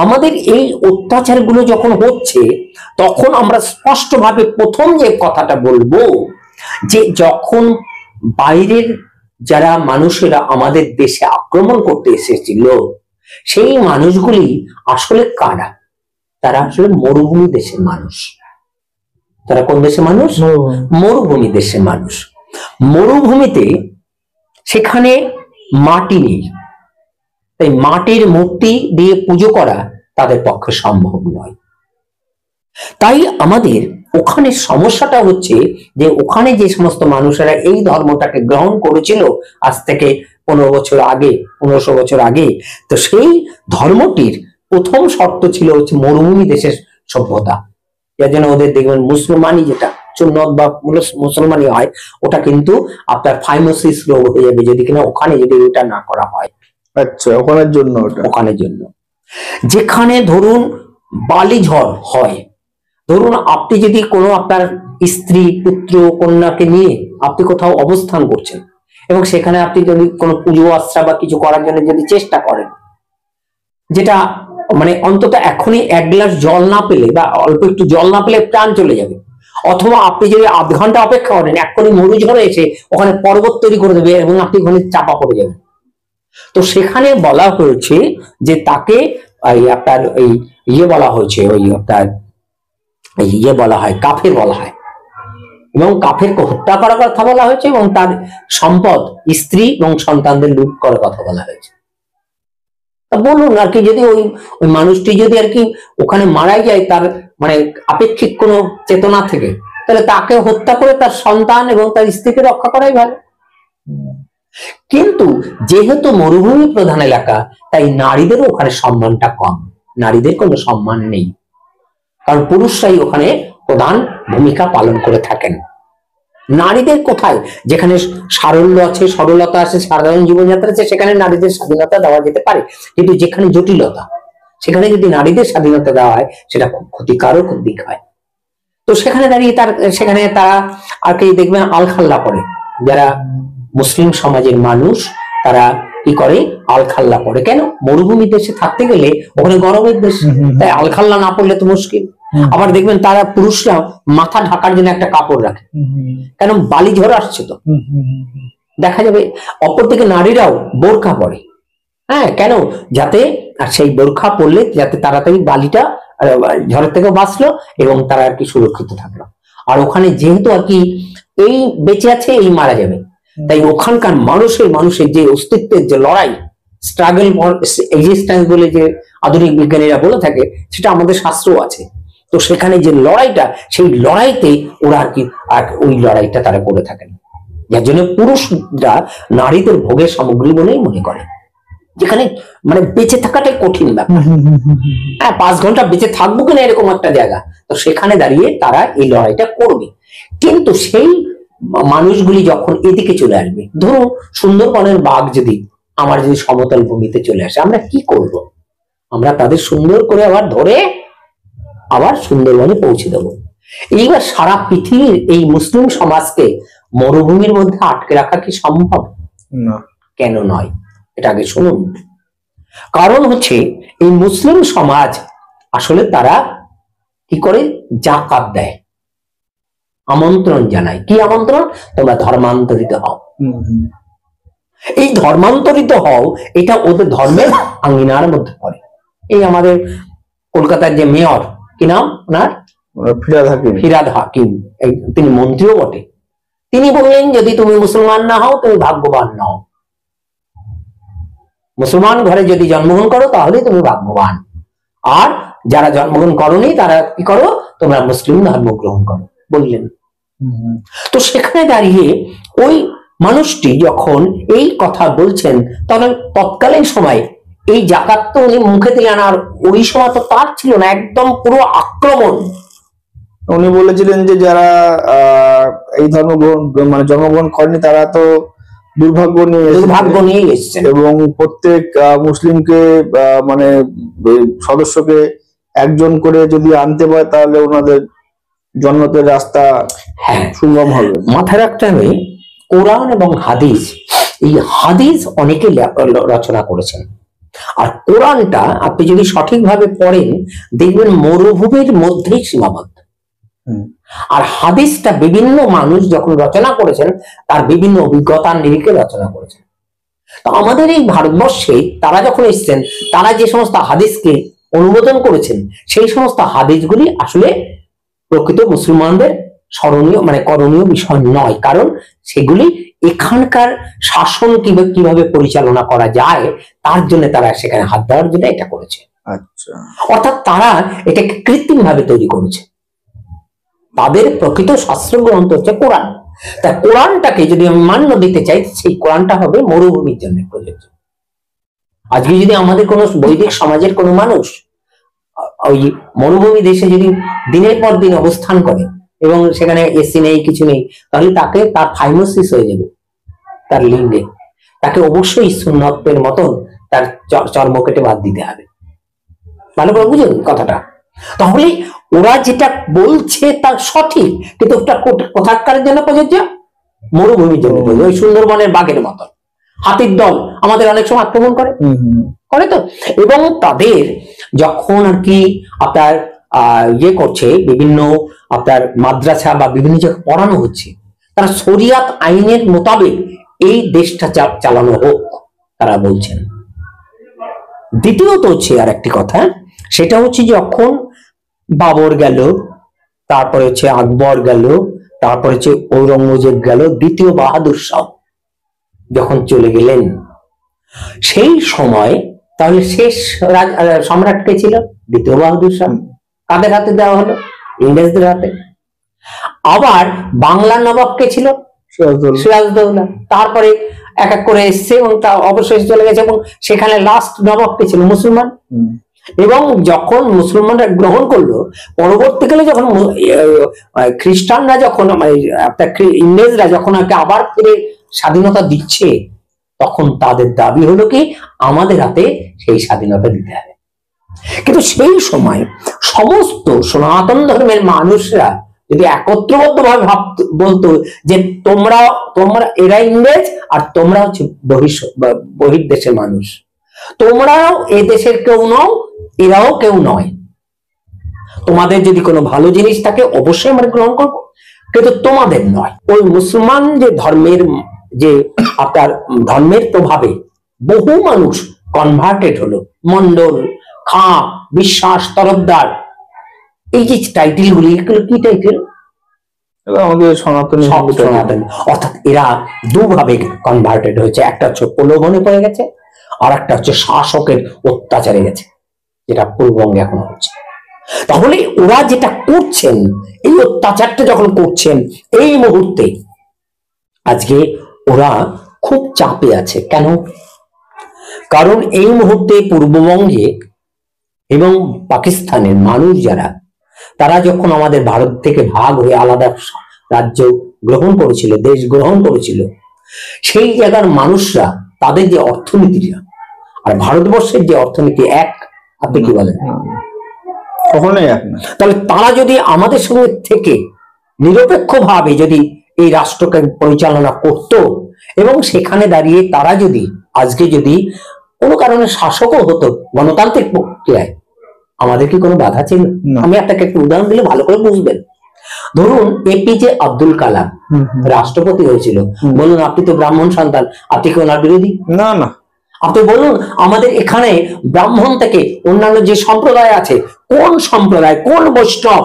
আমাদের এই অত্যাচারগুলো যখন হচ্ছে, তখন আমরা স্পষ্টভাবে প্রথম যে কথাটা বলবো, যে যখন বাইরের যারা মানুষেরা আমাদের দেশে আক্রমণ করতে এসেছিল, সেই মানুষগুলি আসলে কারা? তারা আসলে মরুভূমি দেশের মানুষ। তারা কোন দেশের মানুষ? মরুভূমি দেশের মানুষ। মরুভূমিতে সেখানে মাটি নেই, তাই মাটির মূর্তি দিয়ে পুজো করা তাদের পক্ষে সম্ভব নয়। তাই আমাদের ওখানে সমস্যাটা হচ্ছে যে ওখানে যে সমস্ত মানুষেরা এই ধর্মটাকে গ্রহণ করেছিল আজ থেকে 15 বছর আগে, 1500 বছর আগে। তো সেই ধর্মটির প্রথম শর্ত ছিল হচ্ছে মরুভূমি দেশের সভ্যতা। যার জন্য ওদের দেখবেন মুসলমানই, যেটা সুন্নত বা মুসলমানই হয়, ওটা কিন্তু আপনার ফাইমোসিস রোগ হয়ে যাবে যদি কিনা ওখানে যদি ওটা না করা হয়। আচ্ছা, ওখানের জন্য ওটা, ওখানের জন্য যেখানে ধরুন বালি ঝড় হয়, ধরুন আপনি যদি কোনো আপনার স্ত্রী, পুত্র, কন্যাকে নিয়ে আপনি কোথাও অবস্থান করছেন এবং সেখানে আপনি যদি কোনো পুজো আশ্রা বা কিছু করার জন্য যদি চেষ্টা করেন, যেটা মানে অন্তত এখনই 1 গ্লাস জল না পেলে বা অল্প একটু জল না পেলে প্রাণ চলে যাবে, অথবা আপনি যদি আধ ঘন্টা অপেক্ষা করেন, এক্ষুনি মরুঝড়ে এসে ওখানে পর্বত তৈরি করে দেবে এবং আপনি ওখানে চাপা পড়ে যাবেন। তো সেখানে বলা হয়েছে যে তাকে আপনার এই ইয়ে বলা হয়েছে, ওই আপনার ইয়ে বলা হয়, কাফের বলা হয়, এবং কাফেরকে হত্যা করার কথা বলা হয়েছে এবং তার সম্পদ, স্ত্রী এবং সন্তানদের লুট করার কথা বলা হয়েছে। বলুন আর কি, যদি ওই ওই মানুষটি যদি আর কি ওখানে মারাই যায় তার মানে আপেক্ষিক কোনো চেতনা থেকে, তাহলে তাকে হত্যা করে তার সন্তান এবং তার স্ত্রীকে রক্ষা করাই ভালো। কিন্তু যেহেতু মরুভূমি প্রধান এলাকা, তাই নারীদেরও ওখানে সম্মানটা কম, নারীদের কোনো সম্মান নেই, কারণ পুরুষরাই ওখানে প্রধান ভূমিকা পালন করে থাকেন। নারীদের কোথায়, যেখানে সারল্য আছে, সরলতা আছে, সাধারণ জীবনযাত্রা আছে, সেখানে নারীদের স্বাধীনতা দেওয়া যেতে পারে, কিন্তু যেখানে জটিলতা, সেখানে যদি নারীদের স্বাধীনতা দেওয়া হয় সেটা খুব ক্ষতিকারক দিক হয়। তো সেখানে দাঁড়িয়ে সেখানে তারা আর কি দেখবেন আলখাল্লা করে, যারা মুসলিম সমাজের মানুষ তারা কি করে, আলখাল্লা করে। কেন? মরুভূমি দেশে থাকতে গেলে ওখানে গরমের দেশ, তাই আলখাল্লা না পড়লে তো মুশকিল। আবার দেখবেন তারা পুরুষরা মাথা ঢাকার জন্য একটা কাপড় রাখে, কেন? বালি ঝড় আসছে তো, দেখা যাবে। অপরদিকে নারীরাও বোরখা পরে, হ্যাঁ, কেন? যাতে সেই বোরখা পরলে যাতে তাড়াতাড়ি বালিটা ঝড়ের থেকে বাঁচলো এবং তারা আর কি সুরক্ষিত থাকলো। আর ওখানে যেহেতু আর কি এই বেঁচে আছে, এই মারা যাবে, তাই ওখানকার মানুষের যে অস্তিত্বের যে লড়াই, স্ট্রাগল ফর এক্সিস্টেন্স বলে যে আধুনিক বিজ্ঞানীরা বলে থাকে, সেটা আমাদের শাস্ত্রও আছে। তো সেখানে যে লড়াইটা, সেই লড়াইতে ওরা আর কি ওই লড়াইটা তারা করে থাকেন, যার জন্য পুরুষরা নারীদের ভোগের সামগ্রী বলেই মনে করে, যেখানে মানে বেঁচে থাকাটাই কঠিন ব্যাপার। হ্যাঁ, 5 ঘন্টা বেঁচে থাকবো কিনা এরকম একটা জায়গা, তো সেখানে দাঁড়িয়ে তারা এই লড়াইটা করবে। কিন্তু সেই মানুষগুলি যখন এদিকে চলে আসবে, ধরুন সুন্দরবনের বাঘ যদি সমতল ভূমিতে চলে আসে, আমরা কি করব? আমরা তাদের সুন্দর করে আবার ধরে আবার সুন্দরবনে পৌঁছে দেবো। এইবার সারা পৃথিবীর এই মুসলিম সমাজকে মরুভূমির মধ্যে আটকে রাখা কি সম্ভব? না। কেন নয়, এটা আগে শুনুন। কারণ হচ্ছে এই মুসলিম সমাজ আসলে তারা কি করে, জাকাত দেয়, আমন্ত্রণ জানায়। কি আমন্ত্রণ? তোমরা ধর্মান্তরিত হও। এই ধর্মান্তরিত হও, এটা ওদের ধর্মের আঙ্গিনার মধ্যে পড়ে। এই আমাদের কলকাতার যে মেয়র, কি নাম ওনার? ফিরহাদ হাকিম, তিনি মন্ত্রীও বটে। তিনি বললেন, যদি তুমি মুসলমান না হও তুমি ভাগ্যবান নও, মুসলমান ঘরে যদি জন্মগ্রহণ করো তাহলে তুমি ভাগ্যবান, আর যারা জন্মগ্রহণ করনি তারা কি করো, তোমরা মুসলিম ধর্ম গ্রহণ করো বললেন। তো সেখানে দাঁড়িয়ে ওই মানুষটি যখন এই কথা বলছেন, তখন তৎকালীন সময় এই জাকাত তো উনি মুখে দিলেন, আর ওই সময় তো তার ছিল না, একদম পুরো আক্রমণ। উনি বলেছিলেন যে যারা এই ধর্ম মানে জন্মগ্রহণ করেনি তারা তো দুর্ভাগ্য নিয়ে এসেছেন, এবং প্রত্যেক মুসলিমকে মানে সদস্যকে একজন করে যদি আনতে পারে তাহলে ওনাদের জন্নতের রাস্তা সুগম হবে। মাথায় রাখতে হবে, কোরআন এবং হাদিস, এই হাদিস অনেকে রচনা করেছেন, আর কোরআনটা আপনি যদি সঠিকভাবে পড়েন দেখবেন মরুভূমির মধ্যেই সীমাবদ্ধ। আর হাদিসটা বিভিন্ন মানুষ যখন রচনা করেছেন তার বিভিন্ন অভিজ্ঞতার নিরিখে রচনা করেছেন। তো আমাদের এই ভারতবর্ষে তারা যখন এসেছেন, তারা যে সমস্ত হাদিসকে অনুমোদন করেছেন, সেই সমস্ত হাদিসগুলি আসলে প্রকৃত মুসলমানদের স্মরণীয় মানে করণীয় বিষয় নয়, কারণ সেগুলি এখানকার শাসন কিভাবে পরিচালনা করা যায় তার জন্য তারা সেখানে হাত দেওয়ার জন্য এটা করেছে। আচ্ছা, অর্থাৎ তারা এটাকে কৃত্রিম ভাবে তৈরি করেছে। তাদের প্রকৃত শাস্ত্র গ্রন্থ হচ্ছে কোরআন, তা কোরআনটাকে যদি আমি মান্য দিতে চাই, সেই কোরআনটা হবে মরুভূমির জন্য প্রযোজ্য। আজকে যদি আমাদের কোন বৈদিক সমাজের কোন মানুষ ওই মরুভূমি দেশে যদি দিনের পর দিন অবস্থান করে এবং সেখানে এসি নেই, কিছু নেই, তাহলে তাকে তার থাইমোসিস হয়ে যাবে তার লিঙ্গে। তাকে অবশ্যই সুন্নতের মতন তার চর্ম কেটে বাদ দিতে হবে। ভালো করে বুঝুন কথাটা। তাহলে ওরা যেটা বলছে তা সঠিক, কিন্তু ওটা কোথাকার জন্য প্রযোজ্য? মরুভূমির জন্য প্রযোজ্য। ওই সুন্দরবনের বাঘের মতন হাতির দল আমাদের অনেক সময় আক্রমণ করে তো, এবং তাদের যখন আর কি আপনার ইয়ে করছে, বিভিন্ন আপনার মাদ্রাসা বা বিভিন্ন জায়গায় পড়ানো হচ্ছে, তারা শরিয়াত আইনের মোতাবেক এই দেশটা চালানো হোক তারা বলছেন। দ্বিতীয়ত হচ্ছে আর একটি কথা, সেটা হচ্ছে যখন বাবর গেল, তারপরে হচ্ছে আকবর গেল, তারপরে হচ্ছে ঔরঙ্গজেব গেল, দ্বিতীয় বাহাদুর শাহ যখন চলে গেলেন, সেই সময় তাহলে শেষ সম্রাট কে ছিল? দ্বিতীয় বাহাদুর শাহ। কাদের হাতে দেওয়া হলো? ইংরেজদের হাতে। আবার বাংলার নবাব কে ছিল? সিরাজদৌল্লা। তারপরে এক এক করে এসছে এবং তা অবশেষে চলে গেছে, এবং সেখানে লাস্ট নবাব কে ছিল? মুসলমান। এবং যখন মুসলমানরা গ্রহণ করলো, পরবর্তীকালে যখন খ্রিস্টানরা যখন ইংরেজরা যখন আবার ফিরে স্বাধীনতা দিচ্ছে, তখন তাদের দাবি হলো কি আমাদের হাতে সেই স্বাধীনতা দিতে হবে। কিন্তু সেই সময় সমস্ত সনাতন ধর্মের মানুষরা যদি একত্রবদ্ধ ভাবে বলতো যে তোমরা এরা ইংরেজ আর তোমরা হচ্ছে বহির্দেশের মানুষ, তোমরাও এ দেশের কেউ নও, এরাও কেউ নয়, তোমাদের যদি কোনো ভালো জিনিস থাকে অবশ্যই আমরা গ্রহণ করবো, কিন্তু তোমাদের নয়। ওই মুসলমান যে ধর্মের যে আপনার ধর্মের প্রভাবে বহু মানুষ কনভার্টেড হলো। মন্ডল, খাঁ, বিশ্বাস, তরফদার, এই যে টাইটেল গুলি, এগুলো কি টাইটেল? আমাদের সনাতনী। অর্থাৎ এরা দুভাবে কনভার্টেড হয়েছে, একটা হচ্ছে প্রলোভনে পড়ে গেছে, আর একটা হচ্ছে শাসকের অত্যাচারে গেছে, যেটা পূর্ববঙ্গে এখন হচ্ছে। তাহলে ওরা যেটা করছেন, এই অত্যাচারটা যখন করছেন এই মুহূর্তে, আজকে ওরা খুব চাপে আছে। কেন? কারণ এই মুহূর্তে পূর্ববঙ্গে এবং পাকিস্তানের মানুষ যারা, তারা যখন আমাদের ভারত থেকে ভাগ হয়ে আলাদা রাজ্য গ্রহণ করেছিল, দেশ গ্রহণ করেছিল, সেই জায়গার মানুষরা তাদের যে অর্থনীতিটা আর ভারতবর্ষের যে অর্থনীতি এক, আপনি কি বলেন? কখনোই এক না। তাহলে তারা যদি আমাদের সঙ্গে থেকে নিরপেক্ষ ভাবে যদি এই রাষ্ট্রকে পরিচালনা করত, এবং সেখানে দাঁড়িয়ে তারা যদি আজকে যদি কোনো কারণে শাসকও হতো গণতান্ত্রিক প্রক্রিয়ায়, আমাদের কি কোনো বাধা ছিল? আমি আপনাকে একটা উদাহরণ দিলে ভালো করে বুঝবেন। ধরুন এপিজে আব্দুল কালাম রাষ্ট্রপতি হয়েছিল, বলুন আপনি তো ব্রাহ্মণ সন্তান, আপনি কি ওনার বিরোধী? না না। আপনি বলুন আমাদের এখানে ব্রাহ্মণ থেকে অন্যান্য যে সম্প্রদায় আছে, কোন সম্প্রদায়, কোন বৈষ্ণব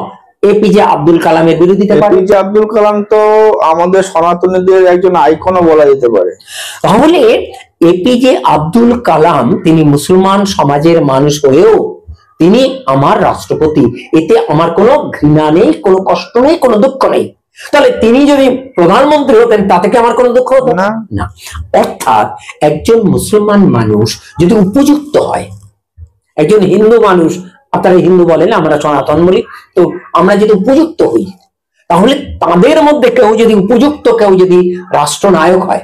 এপিজে আব্দুল কালামের বিরোধিতা করে? এপিজে আব্দুল কালাম তো আমাদের সনাতনীদের একজন আইকনও বলা যেতে পারে। তাহলে এপিজে আব্দুল কালাম তিনি মুসলমান সমাজের মানুষ হয়েও তিনি আমার রাষ্ট্রপতি, এতে আমার কোনো ঘৃণা নেই, কোনো কষ্ট নেই, কোনো দুঃখ নেই। তাহলে তিনি যদি প্রধানমন্ত্রী হতেন তাতে কি আমার কোনো দুঃখ হতো? না। অর্থাৎ একজন মুসলমান মানুষ যদি উপযুক্ত হয়, একজন হিন্দু মানুষ, আপনারা হিন্দু বলেন, আমরা সনাতন বলি, তো আমরা যদি উপযুক্ত হই, তাহলে তাদের মধ্যে কেউ যদি উপযুক্ত, কেউ যদি রাষ্ট্রনায়ক হয়,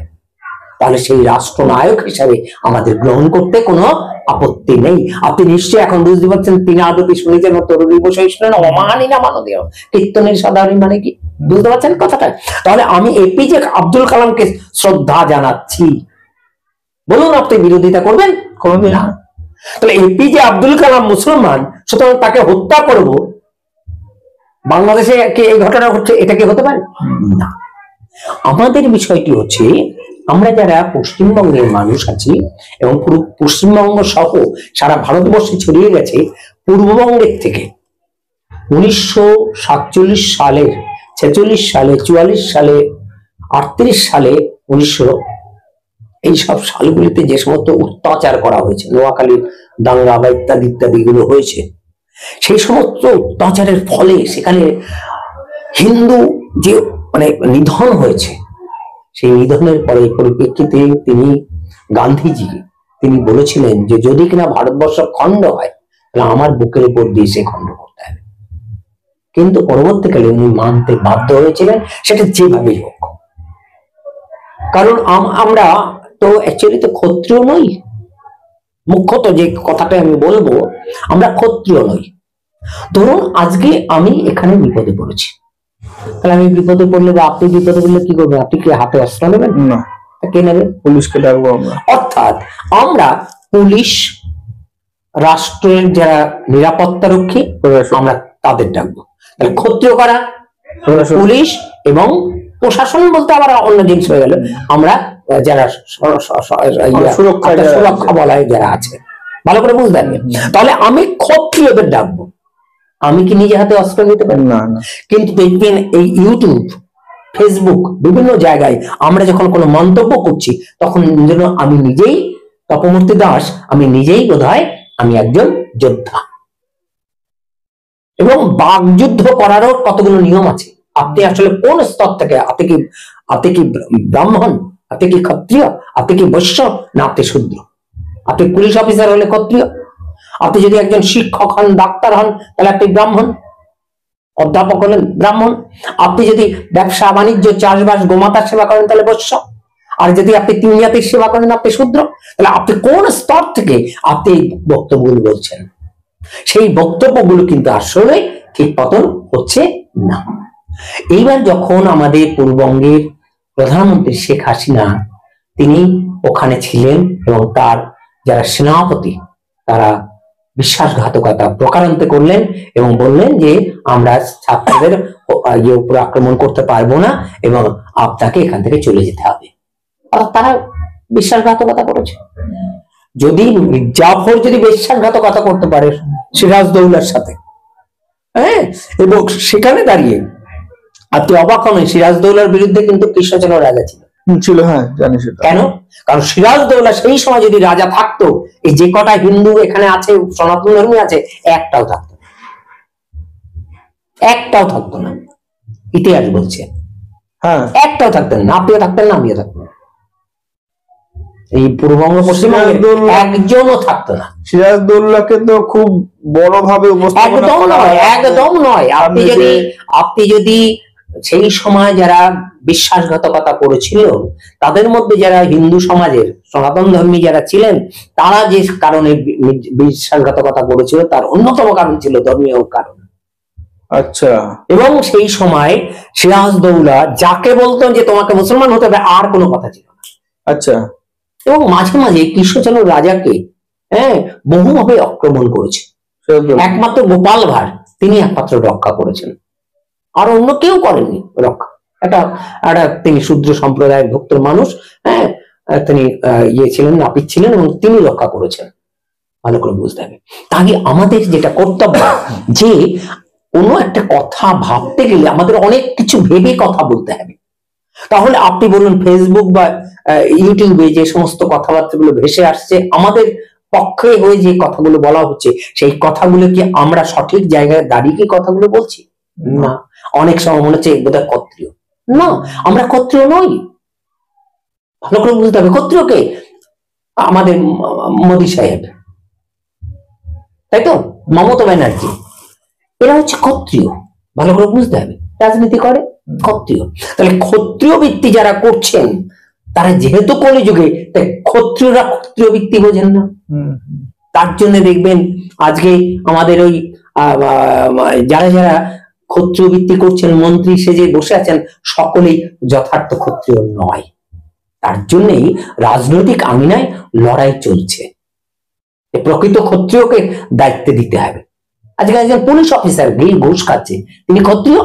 তাহলে সেই রাষ্ট্রনায়ক হিসাবে আমাদের গ্রহণ করতে কোনো আপত্তি নেই। আপনি নিশ্চয়ই এখন বুঝতে পারছেন, তিনি আদপি শুনেছেন তরুণী বসে শুনেন অমানি না মানদেয় কীর্তনের সাধারণ মানে কি? বুঝতে পারছেন কথাটা? তাহলে আমি এপিজে আব্দুল কালামকে শ্রদ্ধা জানাচ্ছি, বলুন আপনি বিরোধিতা করবেন? কোনদিন না। তাহলে এপিজে আব্দুল কালাম মুসলমান, সুতরাং তাকে হত্যা করব, বাংলাদেশে কি এই ঘটনা ঘটছে, এটা কি হতে পারে? না। আমাদের বিষয়টি হচ্ছে, আমরা যারা পশ্চিমবঙ্গের মানুষ আছি এবং পুরো পশ্চিমবঙ্গ সহ সারা ভারতবর্ষে ছড়িয়ে গেছে, পূর্ববঙ্গের থেকে 1947 সালে, 46 সালে, 44 সালে, 38 সালে, 1900 এইসব সালগুলিতে যে সমস্ত অত্যাচার করা হয়েছে, নোয়াখালীর দাঙ্গা বা ইত্যাদি ইত্যাদি গুলো হয়েছে, সেই সমস্ত অত্যাচারের ফলে সেখানে হিন্দু যে মানে নিধন হয়েছে, সেই নিধনের পরে পরিপ্রেক্ষিতে তিনি গান্ধীজি তিনি বলেছিলেন যে যদি কিনা ভারতবর্ষ খণ্ড হয় তাহলে আমার বুকের উপর দিয়ে সে খণ্ড করতে হবে। কিন্তু পরবর্তীকালে উনি মানতে বাধ্য হয়েছিলেন, সেটা যেভাবেই হোক। কারণ আমরা তো অ্যাকচুয়ালি তো ক্ষত্রিয় নই, মুখ্যত যে কথাটা আমি বলবো, আমরা ক্ষত্রিয় নই। ধরুন আজকে আমি এখানে বিপদে পড়েছি, তাহলে আমি বিপদে পড়লে বা আপনি বিপদে পড়লে কি করবেন? আপনি কি হাতে অস্ত্র নেবেন? না। কে নেবে? পুলিশকে ডাকবো আমরা। অর্থাৎ আমরা পুলিশ, রাষ্ট্রের যারা নিরাপত্তা রক্ষী, আমরা তাদের ডাকবো। তাহলে ক্ষত্রিয় কারা? পুলিশ এবং প্রশাসন বলতে আবার অন্য জিনিস হয়ে গেল, আমরা যারা সুরক্ষা বলয় যারা আছে, ভালো করে বুঝতে পারবেন। তাহলে আমি ক্ষত্রিয়দের ডাকবো, আমি কি নিজে হাতে অস্ত্র নিতে পারি? না। কিন্তু দেখবেন এই ইউটিউব, ফেসবুক, বিভিন্ন জায়গায় আমরা যখন কোনো মন্তব্য করছি তখন আমি নিজেই, তপমূর্তি দাস, আমি নিজেই বোধহয় আমি একজন যোদ্ধা। এবং বাকযুদ্ধ করারও কতগুলো নিয়ম আছে। আপনি আসলে কোন স্তর থেকে, আপনি কি ব্রাহ্মণ, আপনি কি ক্ষত্রিয়, আপনি কি বৈশ্য, না আপনি শূদ্র? আপনি পুলিশ অফিসার হলে ক্ষত্রিয়, আপনি যদি একজন শিক্ষক হন, ডাক্তার হন, তাহলে আপনি ব্রাহ্মণ, অধ্যাপক হলেন ব্রাহ্মণ, আপনি যদি ব্যবসা বাণিজ্য, চাষবাস, গোমাতার সেবা করেন তাহলে বৈশ্য, আর যদি আপনি তিন জাতির সেবা করেন আপনি শূদ্র। তাহলে আপনি কোন স্তর থেকে আপনি এই বক্তব্যগুলো বলছেন? সেই বক্তব্যগুলো কিন্তু আসলে ঠিক পতন হচ্ছে না। এইবার যখন আমাদের পূর্ববঙ্গের প্রধানমন্ত্রী শেখ হাসিনা তিনি ওখানে ছিলেন এবং তার যারা সেনাপতি তারা বিশ্বাসঘাতকতা প্রকারান্তে করলেন এবং বললেন যে আমরা ছাত্রদের উপর আক্রমণ করতে পারবো না এবং আপনাকে এখান থেকে চলে যেতে হবে। তারা বিশ্বাসঘাতকতা করেছে। যদি জাফর যদি বিশ্বাসঘাতকতা করতে পারে সিরাজদৌল্লার সাথে, হ্যাঁ, এবং সেখানে দাঁড়িয়ে আপনি অবাক হবেন, সিরাজদৌল্লার বিরুদ্ধে কিন্তু কৃষ্ণচন্দ্র রাজা ছিল। হ্যাঁ, জানি সেটা। কেন? কারণ সিরাজদৌল্লা সেই সময় যদি রাজা থাকতো, এই যে কটা হিন্দু এখানে আছে, সনাতন ধর্মী আছে, একটাও থাকতো না। ইতিহাস বলছে হ্যাঁ, একটাও থাকতেন না। আপনিও থাকতেন না, আমিও থাকতেন না, এই পূর্ববঙ্গ পশ্চিমবঙ্গে একজনও থাকতো না। সিরাজদৌল্লাকে তো খুব বড় ভাবে একদম নয়। আপনি যদি সেই সময় যারা বিশ্বাসঘাতকতা করেছিল তাদের মধ্যে যারা হিন্দু সমাজের সনাতন ধর্মী যারা ছিলেন, তারা যে কারণে বিশ্বাসঘাতকতা করেছিল তার অন্যতম কারণ ছিল ধর্মীয় কারণ। আচ্ছা। এবং সেই সময় সিরাজদৌল্লা যাকে বলতেন যে তোমাকে মুসলমান হতে হবে, আর কোনো কথা ছিল না। আচ্ছা। এবং মাঝে মাঝে কৃষ্ণচন্দ্র রাজাকে বহুভাবে আক্রমণ করেছে। একমাত্র গোপাল ভাঁড় তিনি একমাত্র রক্ষা করেছেন, আর অন্য কেউ করেননি রক্ষা। তিনি শূদ্র সম্প্রদায়ের ভুক্ত মানুষ, তিনি ছিলেন, নাপিত ছিলেন এবং তিনি রক্ষা করেছেন। ভালো করে বুঝতে হবে। তাহলে আমাদের যেটা কর্তব্য, যে কোনো একটা কথা ভাবতে গেলে আমাদের অনেক কিছু ভেবে কথা বলতে হবে। তাহলে আপনি বলুন, ফেসবুক বা ইউটিউবে যে সমস্ত কথাবার্তাগুলো ভেসে আসছে, আমাদের পক্ষে হয়ে যে কথাগুলো বলা হচ্ছে, সেই কথাগুলো কি আমরা সঠিক জায়গায় দাঁড়িয়ে কি কথাগুলো বলছি? না। অনেক সময় মনে হচ্ছে বোধহয় ক্ষত্রিয়। না, আমরা ক্ষত্রিয় নই। ভালো করে বুঝতে হবে। ক্ষত্রিয়কে আমাদের মোদী সাহেব, তাই তো, মমতা ব্যানার্জি, এরা হচ্ছে ক্ষত্রিয়। ভালো করে বুঝতে হবে। রাজনীতি করে ক্ষত্রিয়। তাহলে ক্ষত্রিয় বৃত্তি যারা করছেন তারা যেহেতু কলিযুগে, তাই ক্ষত্রিয়রা ক্ষত্রিয় বৃত্তি বোঝেন না। তার জন্য দেখবেন আজকে আমাদের ওই যারা যারা ক্ষত্রিয় বৃত্তি করছেন, মন্ত্রী সেজে বসে আছেন, সকলেই যথার্থ ক্ষত্রিয় নয়। তার জন্যই রাজনৈতিক আঙিনায় লড়াই চলছে। প্রকৃত ক্ষত্রিয়কে দায়িত্ব দিতে হবে। আজকে একজন পুলিশ অফিসার ঘুষ খাচ্ছে, তিনি ক্ষত্রিয়?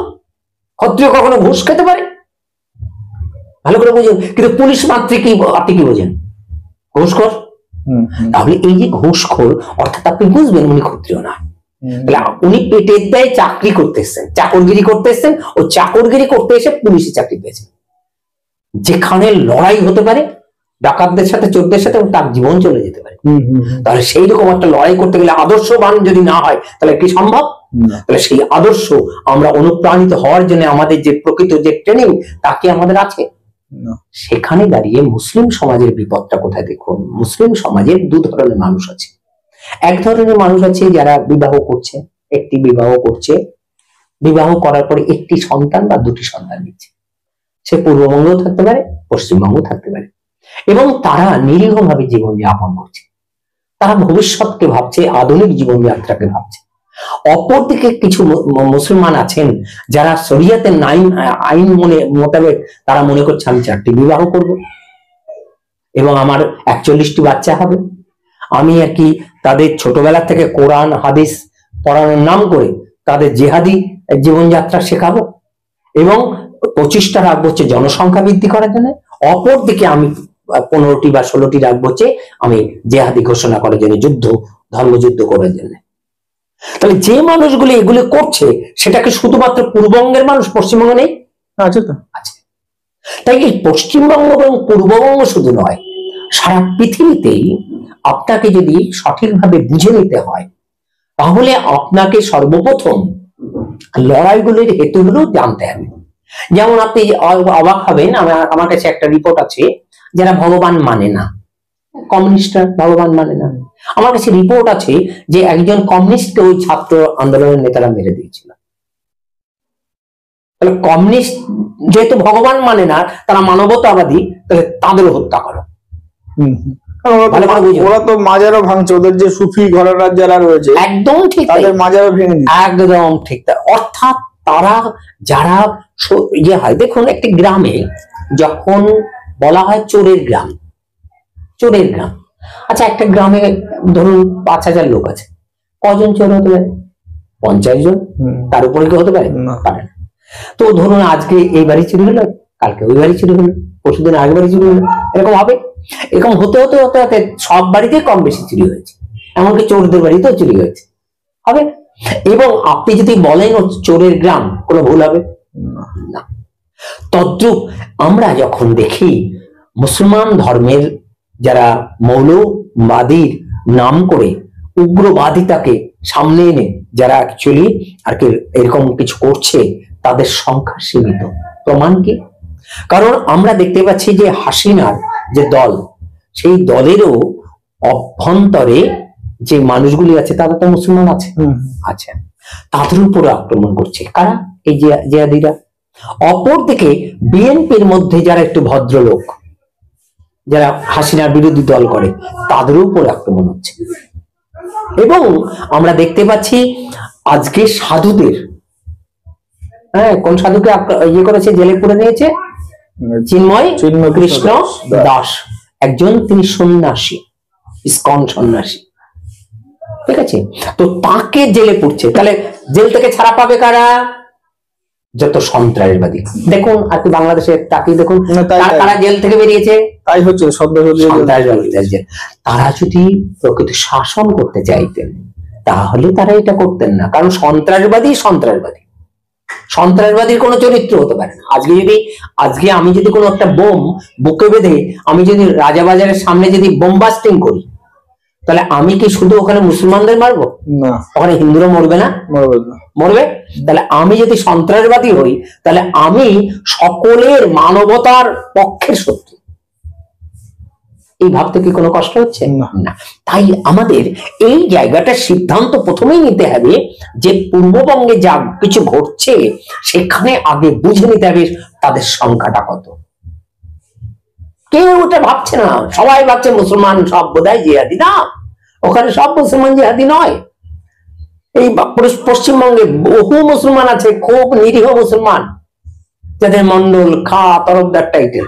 ক্ষত্রিয় কখনো ঘুষ খেতে পারে? ভালো করে বুঝুন। কিন্তু পুলিশ মাত্রে কি আপনি কি বোঝেন? ঘুষখোর। তাহলে এই যে ঘুষখোর, অর্থাৎ আপনি বুঝবেন উনি ক্ষত্রিয় না। তাহলে উনি পেটের দায়ে চাকরি করতে এসছেন, চাকরগিরি করতে এসছেন, ও চাকরগিরি করতে এসে পুলিশে চাকরি পেয়েছেন, যেখানে লড়াই হতে পারে ডাকাতদের সাথে, চোরদের সাথে, তার জীবন চলে যেতে পারে। তাহলে সেই রকম একটা লড়াই করতে গেলে আদর্শবান যদি না হয় তাহলে কি সম্ভব? তাহলে সেই আদর্শ আমরা অনুপ্রাণিত হওয়ার জন্য আমাদের যে প্রকৃত যে ট্রেনিং তা কি আমাদের আছে? সেখানে দাঁড়িয়ে মুসলিম সমাজের বিপদটা কোথায় দেখুন। মুসলিম সমাজের দু ধরনের মানুষ আছে। এক ধরনের মানুষ আছে যারা বিবাহ করছে, একটি বিবাহ করছে, বিবাহ করার পরে একটি সন্তান বা দুটি সন্তান নিচ্ছে। সে পূর্ববঙ্গেও থাকতে পারে, পশ্চিমবঙ্গেও থাকতে পারে, এবং তারা নিরীহভাবে জীবনযাপন করছে। তারা ভবিষ্যৎকে ভাবছে, আধুনিক জীবনযাত্রাকে ভাবছে। অপরদিকে কিছু মুসলমান আছেন যারা শরিয়াতের আইন মোতাবেক তারা মনে করছে আমি 4টি বিবাহ করব এবং আমার 41টি বাচ্চা হবে। আমি আর কি তাদের ছোটবেলা থেকে কোরআন হাদিস পড়ানোর নাম করে তাদের জেহাদি জীবনযাত্রা শেখাবো এবং 25টা রাখবো হচ্ছে জনসংখ্যা বৃদ্ধি করার জন্য। অপরদিকে আমি 15টি বা 16টি রাখবো হচ্ছে আমি জেহাদি ঘোষণা করার জন্য, ধর্মযুদ্ধ করার জন্য। তাহলে যে মানুষগুলো এগুলো করছে সেটা কি শুধুমাত্র পূর্ববঙ্গের মানুষ, পশ্চিমবঙ্গ নেই? আছে তো, আছে। তাই এই পশ্চিমবঙ্গ এবং পূর্ববঙ্গ শুধু নয়, সারা পৃথিবীতেই আপনাকে যদি সঠিকভাবে বুঝে নিতে হয় তাহলে আপনাকে সর্বপ্রথম লড়াইগুলির হেতুগুলো জানতে হবে। যেমন আপনি অবাক হবেন, আমার কাছে একটা রিপোর্ট আছে যারা ভগবান মানে না, কমিউনিস্টরা ভগবান মানে না। আমার কাছে রিপোর্ট আছে যে একজন কমিউনিস্টকে ওই ছাত্র আন্দোলনের নেতারা মেরে দিয়েছিল। তাহলে কমিউনিস্ট যেহেতু ভগবান মানে না, তারা মানবতাবাদী, তাহলে তাদেরও হত্যা করো। ওরা তো মাজারও ভাঙছে, ওদের যে সুফি ঘরানার যারা রয়েছে একদম ঠিক, তাদের মাজারও ভেঙে দিচ্ছে। একদম ঠিক। অর্থাৎ তারা যারা ইয়ে হয়, দেখুন একটি গ্রামে যখন বলা হয় চোরের গ্রাম, চোরের গ্রাম, আচ্ছা একটা গ্রামে ধরুন 5000 লোক আছে, কজন চোর হতে পারে? 50 জন, তার উপরে কি হতে পারে? পারে না। তো ধরুন আজকে এই বাড়ি চুরি হলো, কালকে ওই বাড়ি চুরি হলো, পরশুদিন আগে বাড়ি চুরি হলো, এরকম হবে। এরকম হতে হতে হতে হতে সব বাড়িতে কম বেশি চুরি হয়েছে, এমনকি চোরদের বাড়িতেও চুরি হয়েছে, হবে। এবং আপনি যদি বলেন চোরের গ্রাম, কোনো ভুল হবে না। তদ্রূপ আমরা যখন দেখি মুসলমান ধর্মের যারা মৌলবাদীর নাম করে উগ্রবাদিতাকে সামনে এনে যারা অ্যাকচুয়ালি আর কি এরকম কিছু করছে, তাদের সংখ্যা সীমিত। প্রমাণ কি? কারণ আমরা দেখতে পাচ্ছি যে হাসিনার যে দল, সেই দলেরও অভ্যন্তরে যে মানুষগুলি আছে তারা তো মুসলমান আছে, আচ্ছা, তাদের উপরে আক্রমণ করছে কারা? এই জিহাদিরা। অপরদিকে বিএনপির মধ্যে যারা একটু ভদ্রলোক, যারা হাসিনার বিরোধী দল করে, তাদের উপর আক্রমণ হচ্ছে। এবং আমরা দেখতে পাচ্ছি আজকে সাধুদের, হ্যাঁ, কোন সাধুকে ইয়ে করেছে, জেলে পুরে নিয়েছে? চিন্ময় কৃষ্ণ দাস, একজন, তিনি সন্ন্যাসী, ইসকন সন্ন্যাসী, ঠিক আছে। তো তাকে জেলে পুড়ছে। তাহলে জেল থেকে ছাড়া পাবে কারা? যত সন্ত্রাসবাদী। দেখুন আর কি বাংলাদেশে তাকে দেখুন, তারা জেল থেকে বেরিয়েছে, তাই হচ্ছে সন্ত্রাসবাদী। তারা যদি প্রকৃত শাসন করতে চাইতেন তাহলে তারা এটা করতেন না, কারণ সন্ত্রাসবাদী সন্ত্রাসবাদীর কোনো চরিত্র হতে পারে না। আজকে আমি যদি কোনো একটা বোম বুকে বেঁধে আমি যদি রাজাবাজারের সামনে যদি বোম বাস্টিং করি, তাহলে আমি কি শুধু ওখানে মুসলমানদের মারবো না? ওখানে হিন্দুরা মরবে না? মরবে। তাহলে আমি যদি সন্ত্রাসবাদী হই তাহলে আমি সকলের মানবতার পক্ষের শত্রু। এই ভাবতে কি কোনো কষ্ট হচ্ছে না? তাই আমাদের এই জায়গাটার সিদ্ধান্ত প্রথমেই নিতে হবে যে পূর্ববঙ্গে যা কিছু ঘটছে সেখানে আগে বুঝে নিতে হবে তাদের সংখ্যাটা কত। কেউ ওটা ভাবছে না, সবাই ভাবছে মুসলমান সব বোধহয় জিহাদি। না, ওখানে সব মুসলমান জিহাদি নয়। এই পশ্চিমবঙ্গে বহু মুসলমান আছে, খুব নিরীহ মুসলমান, যাদের মন্ডল, খা, তরফদার টাইটেল,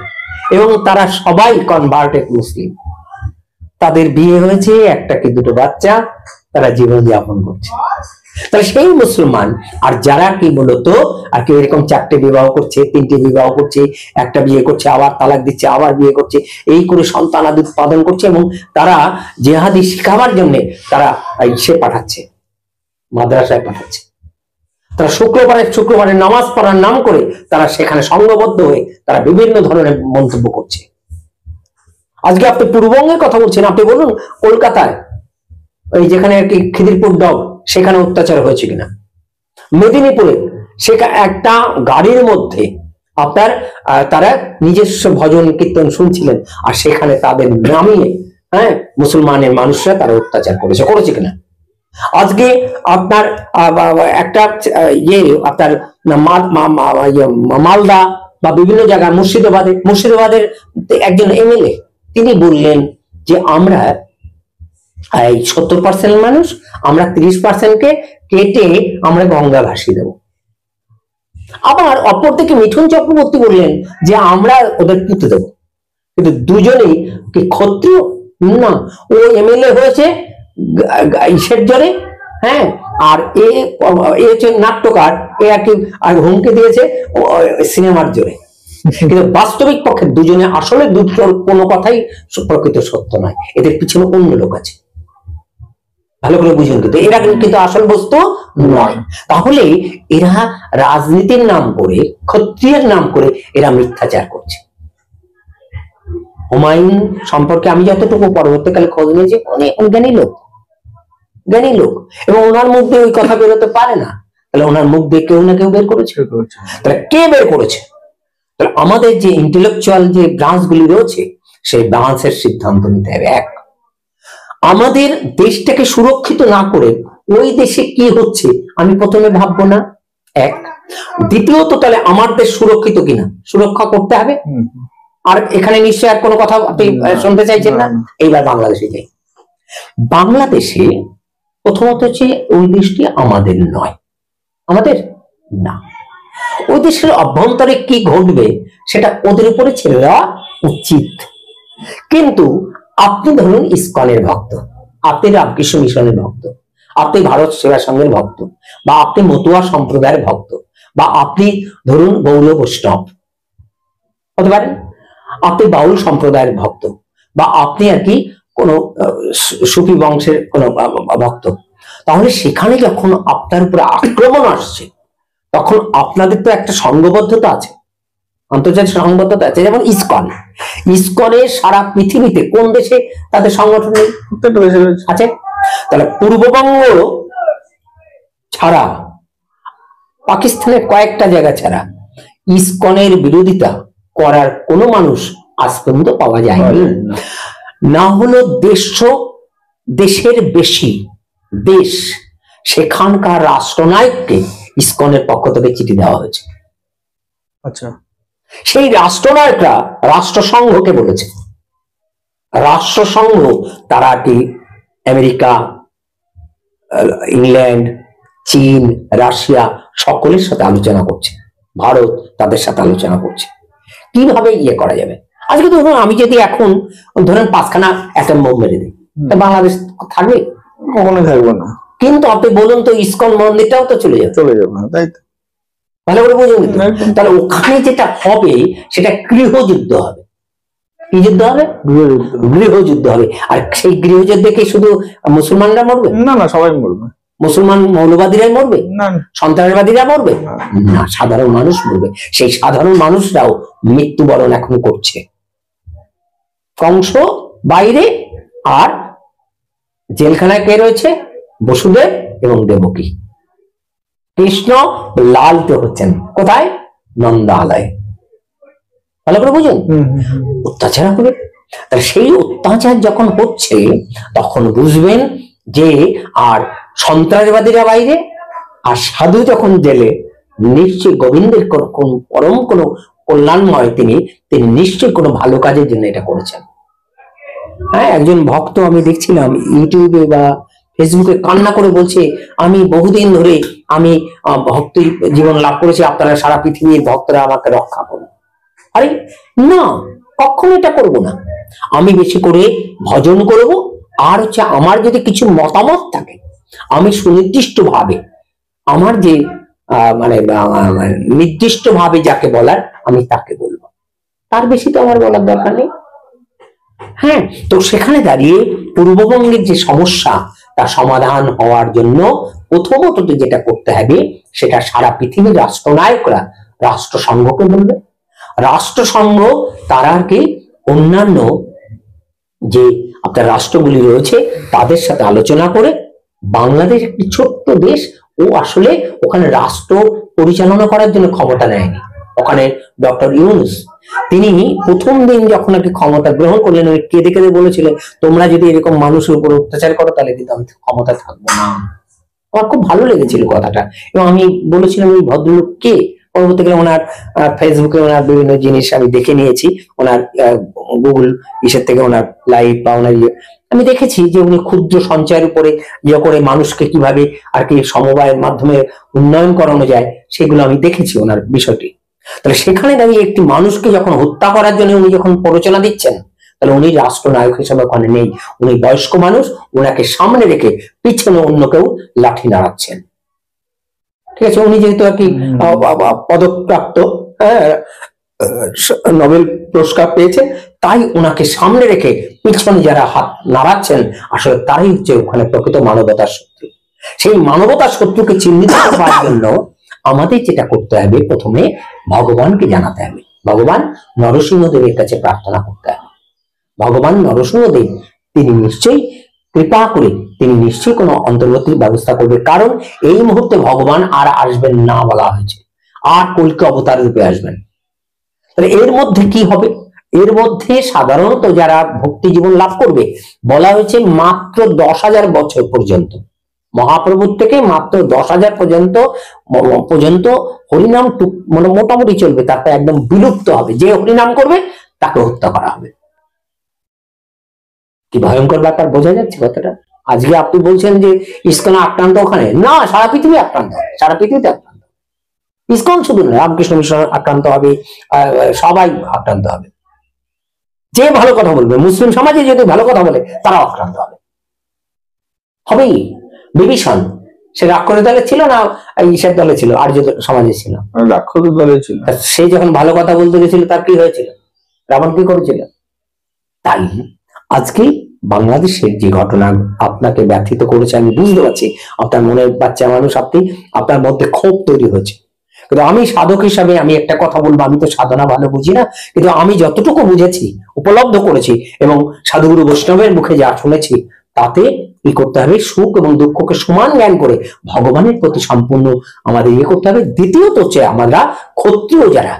এবং তারা সবাই কনভার্টেড মুসলিম। তাদের বিয়ে হয়েছে, একটা কি দুটো বাচ্চা, তারা জীবন যাপন করছে। তাহলে সেই মুসলমান আর যারা কি বলতো আর কি এরকম 4টে বিবাহ করছে, 3টে বিবাহ করছে, একটা বিয়ে করছে, আবার তালাক দিচ্ছে, আবার বিয়ে করছে, এই করে সন্তানাদি উৎপাদন করছে, এবং তারা জিহাদি শিখাবার জন্য তারা সে পাঠাচ্ছে, মাদ্রাসায় পাঠাচ্ছে। তারা শুক্রবারে নামাজ পড়ার নাম করে তারা সেখানে সংঘবদ্ধ হয়ে তারা বিভিন্ন ধরনের মন্তব্য করছে। আজকে আপনি পূর্ববঙ্গের কথা বলছেন, আপনি বলুন কলকাতায় ওই যেখানে আর কি খিদিরপুর ডগ, সেখানে অত্যাচার হয়েছে কিনা? মেদিনীপুরে সেখানে একটা গাড়ির মধ্যে আপনার তারা নিজস্ব ভজন কীর্তন শুনছিলেন, আর সেখানে তাদের নামিয়ে মুসলমানের মানুষরা তারা অত্যাচার করেছে কিনা? আজকে আপনার একটা আপনার মালদা বা বিভিন্ন জায়গায় মুর্শিদাবাদের একজন এমএলএ তিনি বললেন যে আমরা 70% মানুষ, আমরা 30%কে কেটে আমরা গঙ্গা ভাসিয়ে দেবো। আবার অপরদিকে মিঠুন চক্রবর্তী বললেন যে আমরা ওদের পুঁতে দেবো। কিন্তু দুজনেই কি ক্ষত্রিয়? না, ও এমএলএ হয়েছে ইসের জোরে, আর এ হচ্ছে নাট্যকার, এ আর হুমকি দিয়েছে সিনেমার জোরে। কিন্তু বাস্তবিক পক্ষে দুজনে আসলে দুটোর কোনো কথাই প্রকৃত সত্য নয়, এদের পিছনে অন্য লোক আছে। ভালো করে বুঝুন, কিন্তু এরা কিন্তু আসল বস্তু নয়। তাহলে এরা রাজনীতির নাম করে, ক্ষত্রিয়ের নাম করে এরা মিথ্যাচার করছে। হুমায়ুন সম্পর্কে আমি যতটুকু পরবর্তীকালে খোঁজ নিয়েছি, অনেক জ্ঞানী লোক, এবং ওনার মুখ দিয়ে ওই কথা বেরোতে পারে না। তাহলে ওনার মুখ দিয়ে কেউ না কেউ বের করেছে। তাহলে কে বের করেছে? তাহলে আমাদের যে ইন্টেলেকচুয়াল যে ব্রাঞ্চ গুলি রয়েছে, সেই ব্রাঞ্চের সিদ্ধান্ত নিতে হবে। এক, আমাদের দেশটাকে সুরক্ষিত না করে ওই দেশে কি হচ্ছে আমি প্রথমে ভাববো না, এক। দ্বিতীয়ত, তাহলে আমার দেশ সুরক্ষিত কিনা সুরক্ষা করতে হবে। আর এখানে নিশ্চয়ই আর কোনো কথা আপনি শুনতে চাইছেন না। এইবার বাংলাদেশে যাই। বাংলাদেশে প্রথমত হচ্ছে ওই দেশটি আমাদের নয়, আমাদের না। ওই দেশের অভ্যন্তরে কি ঘটবে সেটা ওদের উপরে ছেড়ে দেওয়া উচিত। কিন্তু আপনি ধরুন ইসকনের ভক্ত, আপনি রামকৃষ্ণ মিশনের ভক্ত, আপনি ভারত সেবা সংঘের ভক্ত, বা আপনি মতুয়া সম্প্রদায়ের ভক্ত, বা আপনি ধরুন গৌর বৈষ্ণব হতে পারেন, আপনি বাউল সম্প্রদায়ের ভক্ত, বা আপনি আর কি কোন সুফি বংশের কোন ভক্ত। তাহলে সেখানে যখন আপনার উপরে আক্রমণ আসছে, তখন আপনাদের তো একটা সংঘবদ্ধতা আছে, আন্তর্জাতিক সংঘবদ্ধতা আছে। যেমন ইসকনের সারা পৃথিবীতে কোন দেশে তাদের সংগঠন আছে? তাহলে পূর্ববঙ্গ ছাড়া, পাকিস্তানের কয়েকটা জায়গা ছাড়া ইসকনের বিরোধিতা করার কোনো মানুষ আজ পর্যন্ত পাওয়া যায়নি। না হলো দেশের বেশি দেশ সেখানকার রাষ্ট্রনায়ককে ইসকনের পক্ষ থেকে চিঠি দেওয়া হয়েছে। আচ্ছা, সেই রাষ্ট্রনায়করা রাষ্ট্রসংঘকে বলেছে। রাষ্ট্রসংঘ তারা কি আমেরিকা, ইংল্যান্ড, চীন, রাশিয়া সকলের সাথে আলোচনা করছে, ভারত তাদের সাথে আলোচনা করছে কিভাবে ইয়ে করা যাবে। আজকে ধরুন আমি যদি এখন ধরেন 5খানা অ্যাটম বোম মেরে দিই, বাংলাদেশ থাকবে? কখনো থাকবে না। কিন্তু আপনি বলুন তো, ইসকন মন্দিরটাও তো চলে যাবে, তাই তো? ভালো করে বুঝুন। তাহলে ওখানে যেটা হবে সেটা গৃহযুদ্ধ হবে। কি যুদ্ধ হবে? গৃহযুদ্ধ হবে। আর সেই গৃহযুদ্ধে কি শুধু মুসলমানরা মরবে? না, সবাই মরবে। মুসলমান মৌলবাদীরাই মরবে? না। সন্ত্রাসবাদীরা মরবে? না, সাধারণ মানুষ মরবে। সেই সাধারণ মানুষরাও মৃত্যুবরণ এখন করছে। কংস বাইরে, আর জেলখানায় কে রয়েছে? বসুদেব এবং দেবকী। কৃষ্ণ লালিত হচ্ছেন কোথায়? নন্দালয়ে। ভালো করে বুঝুন। অত্যাচার হবে। সেই অত্যাচার যখন হচ্ছে তখন বুঝবেন যে আর সন্ত্রাসবাদীরা বাইরে, আর সাধু যখন জেলে, নিশ্চয়ই গোবিন্দের পরম কোনো কল্যাণময় তিনি নিশ্চয়ই কোনো ভালো কাজের জন্য এটা করেছেন। একজন ভক্ত আমি দেখছিলাম ইউটিউবে বা ফেসবুকে কান্না করে বলছে, আমি বহুদিন ধরে আমি ভক্তি জীবন লাভ করেছি, আপনারা সারা পৃথিবীর ভক্তরা আমাকে রক্ষা করুন। আরে না, কখনো এটা করব না। আমি বেশি করে ভজন করব, আর হচ্ছে আমার যদি কিছু মতামত থাকে আমি সুনির্দিষ্ট ভাবে আমার যে নির্দিষ্ট ভাবে যাকে বলার আমি তাকে বলবো, তার বেশি তো আমার বলার দরকার নেই। তো সেখানে দাঁড়িয়ে পূর্ববঙ্গের যে সমস্যা তার সমাধান হওয়ার জন্য প্রথমত যেটা করতে হবে সেটা সারা পৃথিবীর রাষ্ট্রনায়করা রাষ্ট্রসংঘকে বলবে। রাষ্ট্রসংঘ তারা কি অন্যান্য যে আপনার রাষ্ট্রগুলি রয়েছে তাদের সাথে আলোচনা করে বাংলাদেশ একটি ছোট্ট দেশ, ও আসলে ওখানে রাষ্ট্র পরিচালনা করার জন্য ক্ষমতা নেয়নি। ওখানে ডক্টর ইউনূস তিনি প্রথম দিন যখন আর কি ক্ষমতা গ্রহণ করলেন, ওই কেঁদে কেঁদে বলেছিলেন তোমরা যদি এরকম মানুষের উপর অত্যাচার করো তাহলে কিন্তু আমি ক্ষমতা থাকবো না। আমার খুব ভালো লেগেছিল কথাটা, এবং আমি বলেছিলাম এই ভদ্রলোক কে। পরবর্তীকালে ওনার ফেসবুকে ওনার বিভিন্ন জিনিস আমি দেখে নিয়েছি, ওনার গুগল ইসের থেকে ওনার লাইভ বা ওনার আমি দেখেছি যে উনি ক্ষুদ্র সঞ্চয়ের উপরে ইয়ে করে মানুষকে কিভাবে আর কি সমবায়ের মাধ্যমে উন্নয়ন করানো যায় সেগুলো আমি দেখেছি ওনার বিষয়টি। তাহলে সেখানে দাঁড়িয়ে একটি মানুষকে যখন হত্যা করার জন্য উনি যখন প্ররোচনা দিচ্ছেন, তাহলে উনি রাষ্ট্রনায়ক হিসেবে ওখানে নেই, উনি বয়স্ক মানুষ, ওনাকে সামনে রেখে পিছনে অন্য কেউ লাঠি নাড়াচ্ছেন। ঠিক আছে, উনি যেহেতু আর কি পদকপ্রাপ্ত নোবেল পুরস্কার পেয়েছে, তাই ওনাকে সামনে রেখে পিছনে যারা হাত নাড়াচ্ছেন আসলে তারাই হচ্ছে ওখানে প্রকৃত মানবতার শত্রু। সেই মানবতার শত্রুকে চিহ্নিত করার জন্য আমাদের যেটা করতে হবে, প্রথমে ভগবানকে জানাতে হবে, ভগবান নরসিংহদেবের কাছে প্রার্থনা করতে হবে। ভগবান নরসিংহদেব তিনি নিশ্চয়ই কৃপা করে তিনি নিশ্চয়ই কোনো অন্তর্বর্তীর ব্যবস্থা করবে, কারণ এই মুহূর্তে ভগবান আর আসবেন না বলা হয়েছে, আর কল্কি অবতার রূপে আসবেন। তাহলে এর মধ্যে কি হবে? এর মধ্যে সাধারণত যারা ভক্তি জীবন লাভ করবে বলা হয়েছে মাত্র 10,000 বছর পর্যন্ত, মহাপ্রভুর থেকে মাত্র 10,000 পর্যন্ত হরিনাম মানে মোটামুটি চলবে, তারপর একদম বিলুপ্ত হবে। যে হরিনাম করবে তাকে হত্যা করা হবে। কি ভয়ঙ্কর ব্যাপার, বোঝা যাচ্ছে কথাটা? আজকে আপনি বলছেন যে ইসকন আক্রান্ত, ওখানে না, সারা পৃথিবী আক্রান্ত, সারা পৃথিবীতে আক্রান্ত। ইসকন শুধু নয়, রামকৃষ্ণ মিশন আক্রান্ত হবে, সবাই আক্রান্ত হবে। যে ভালো কথা বলবে, মুসলিম সমাজে যদি ভালো কথা বলে তারাও আক্রান্ত হবে, হবেই। বিভীষণ সে রাক্ষসের দলে ছিল না ঈশের দলে ছিল, আর্য সমাজে ছিল, রাক্ষসের দলে ছিল। সে যখন ভালো কথা বলতে গেছিল তার কি হয়েছিল? রাবণ কি করেছিল? তাই আজকে বাংলাদেশের যে ঘটনা আপনাকে ব্যথিত করেছে আমি বুঝতে পারছি, আপনার মনের বাচ্চা মানুষ, আপনার মধ্যে ক্ষোভ তৈরি হয়েছে। কিন্তু আমি সাধক হিসাবে আমি একটা কথা বলবো, আমি তো সাধনা ভালো বুঝি না, কিন্তু আমি যতটুকু বুঝেছি, উপলব্ধ করেছি এবং সাধুগুরু বৈষ্ণবের মুখে যা শুনেছি, তাতে কি করতে হবে, সুখ এবং দুঃখকে সমান জ্ঞান করে ভগবানের প্রতি সম্পূর্ণ আমাদের ইয়ে করতে হবে। দ্বিতীয়ত হচ্ছে আমরা ক্ষত্রিয় যারা,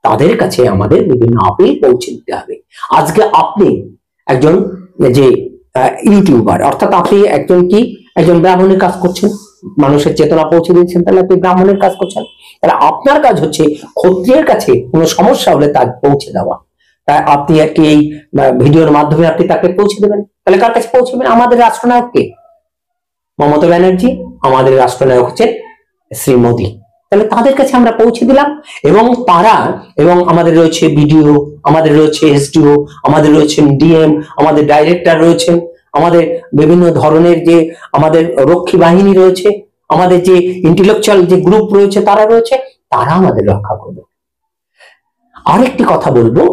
তাদের কাছে আমাদের বিভিন্ন আপিল পৌঁছে দিতে হবে। আজকে আপনি একজন যে ইউটিউবার, অর্থাৎ আপনি একজন ব্রাহ্মণের কাজ করছেন, মানুষের চেতনা পৌঁছে দিচ্ছেন, তাহলে আপনি ব্রাহ্মণের কাজ করছেন। তাহলে আপনার কাজ হচ্ছে ক্ষত্রিয়ের কাছে কোনো সমস্যা হলে তা পৌঁছে দেওয়া। তাই আপনি আর কি এই ভিডিওর মাধ্যমে আপনি তাকে পৌঁছে দেবেন। তাহলে কার কাছে পৌঁছবেন? আমাদের রাষ্ট্রনায়ক কে? মমতা ব্যানার্জি। আমাদের রাষ্ট্রনায়ক হচ্ছেন শ্রী মোদী। তাহলে তাদের কাছে আমরা পৌঁছে দিলাম, এবং তারা, এবং আমাদের রয়েছে বিডিও, আমাদের রয়েছে এসডিও, আমাদের রয়েছেন ডিএম, আমাদের ডাইরেক্টর রয়েছেন, আমাদের বিভিন্ন ধরনের যে আমাদের রক্ষী বাহিনী রয়েছে, আমাদের যে ইন্টেলেকচুয়াল যে গ্রুপ রয়েছে তারা রয়েছে, তারা আমাদের রক্ষা করবে। আরেকটি কথা বলবো,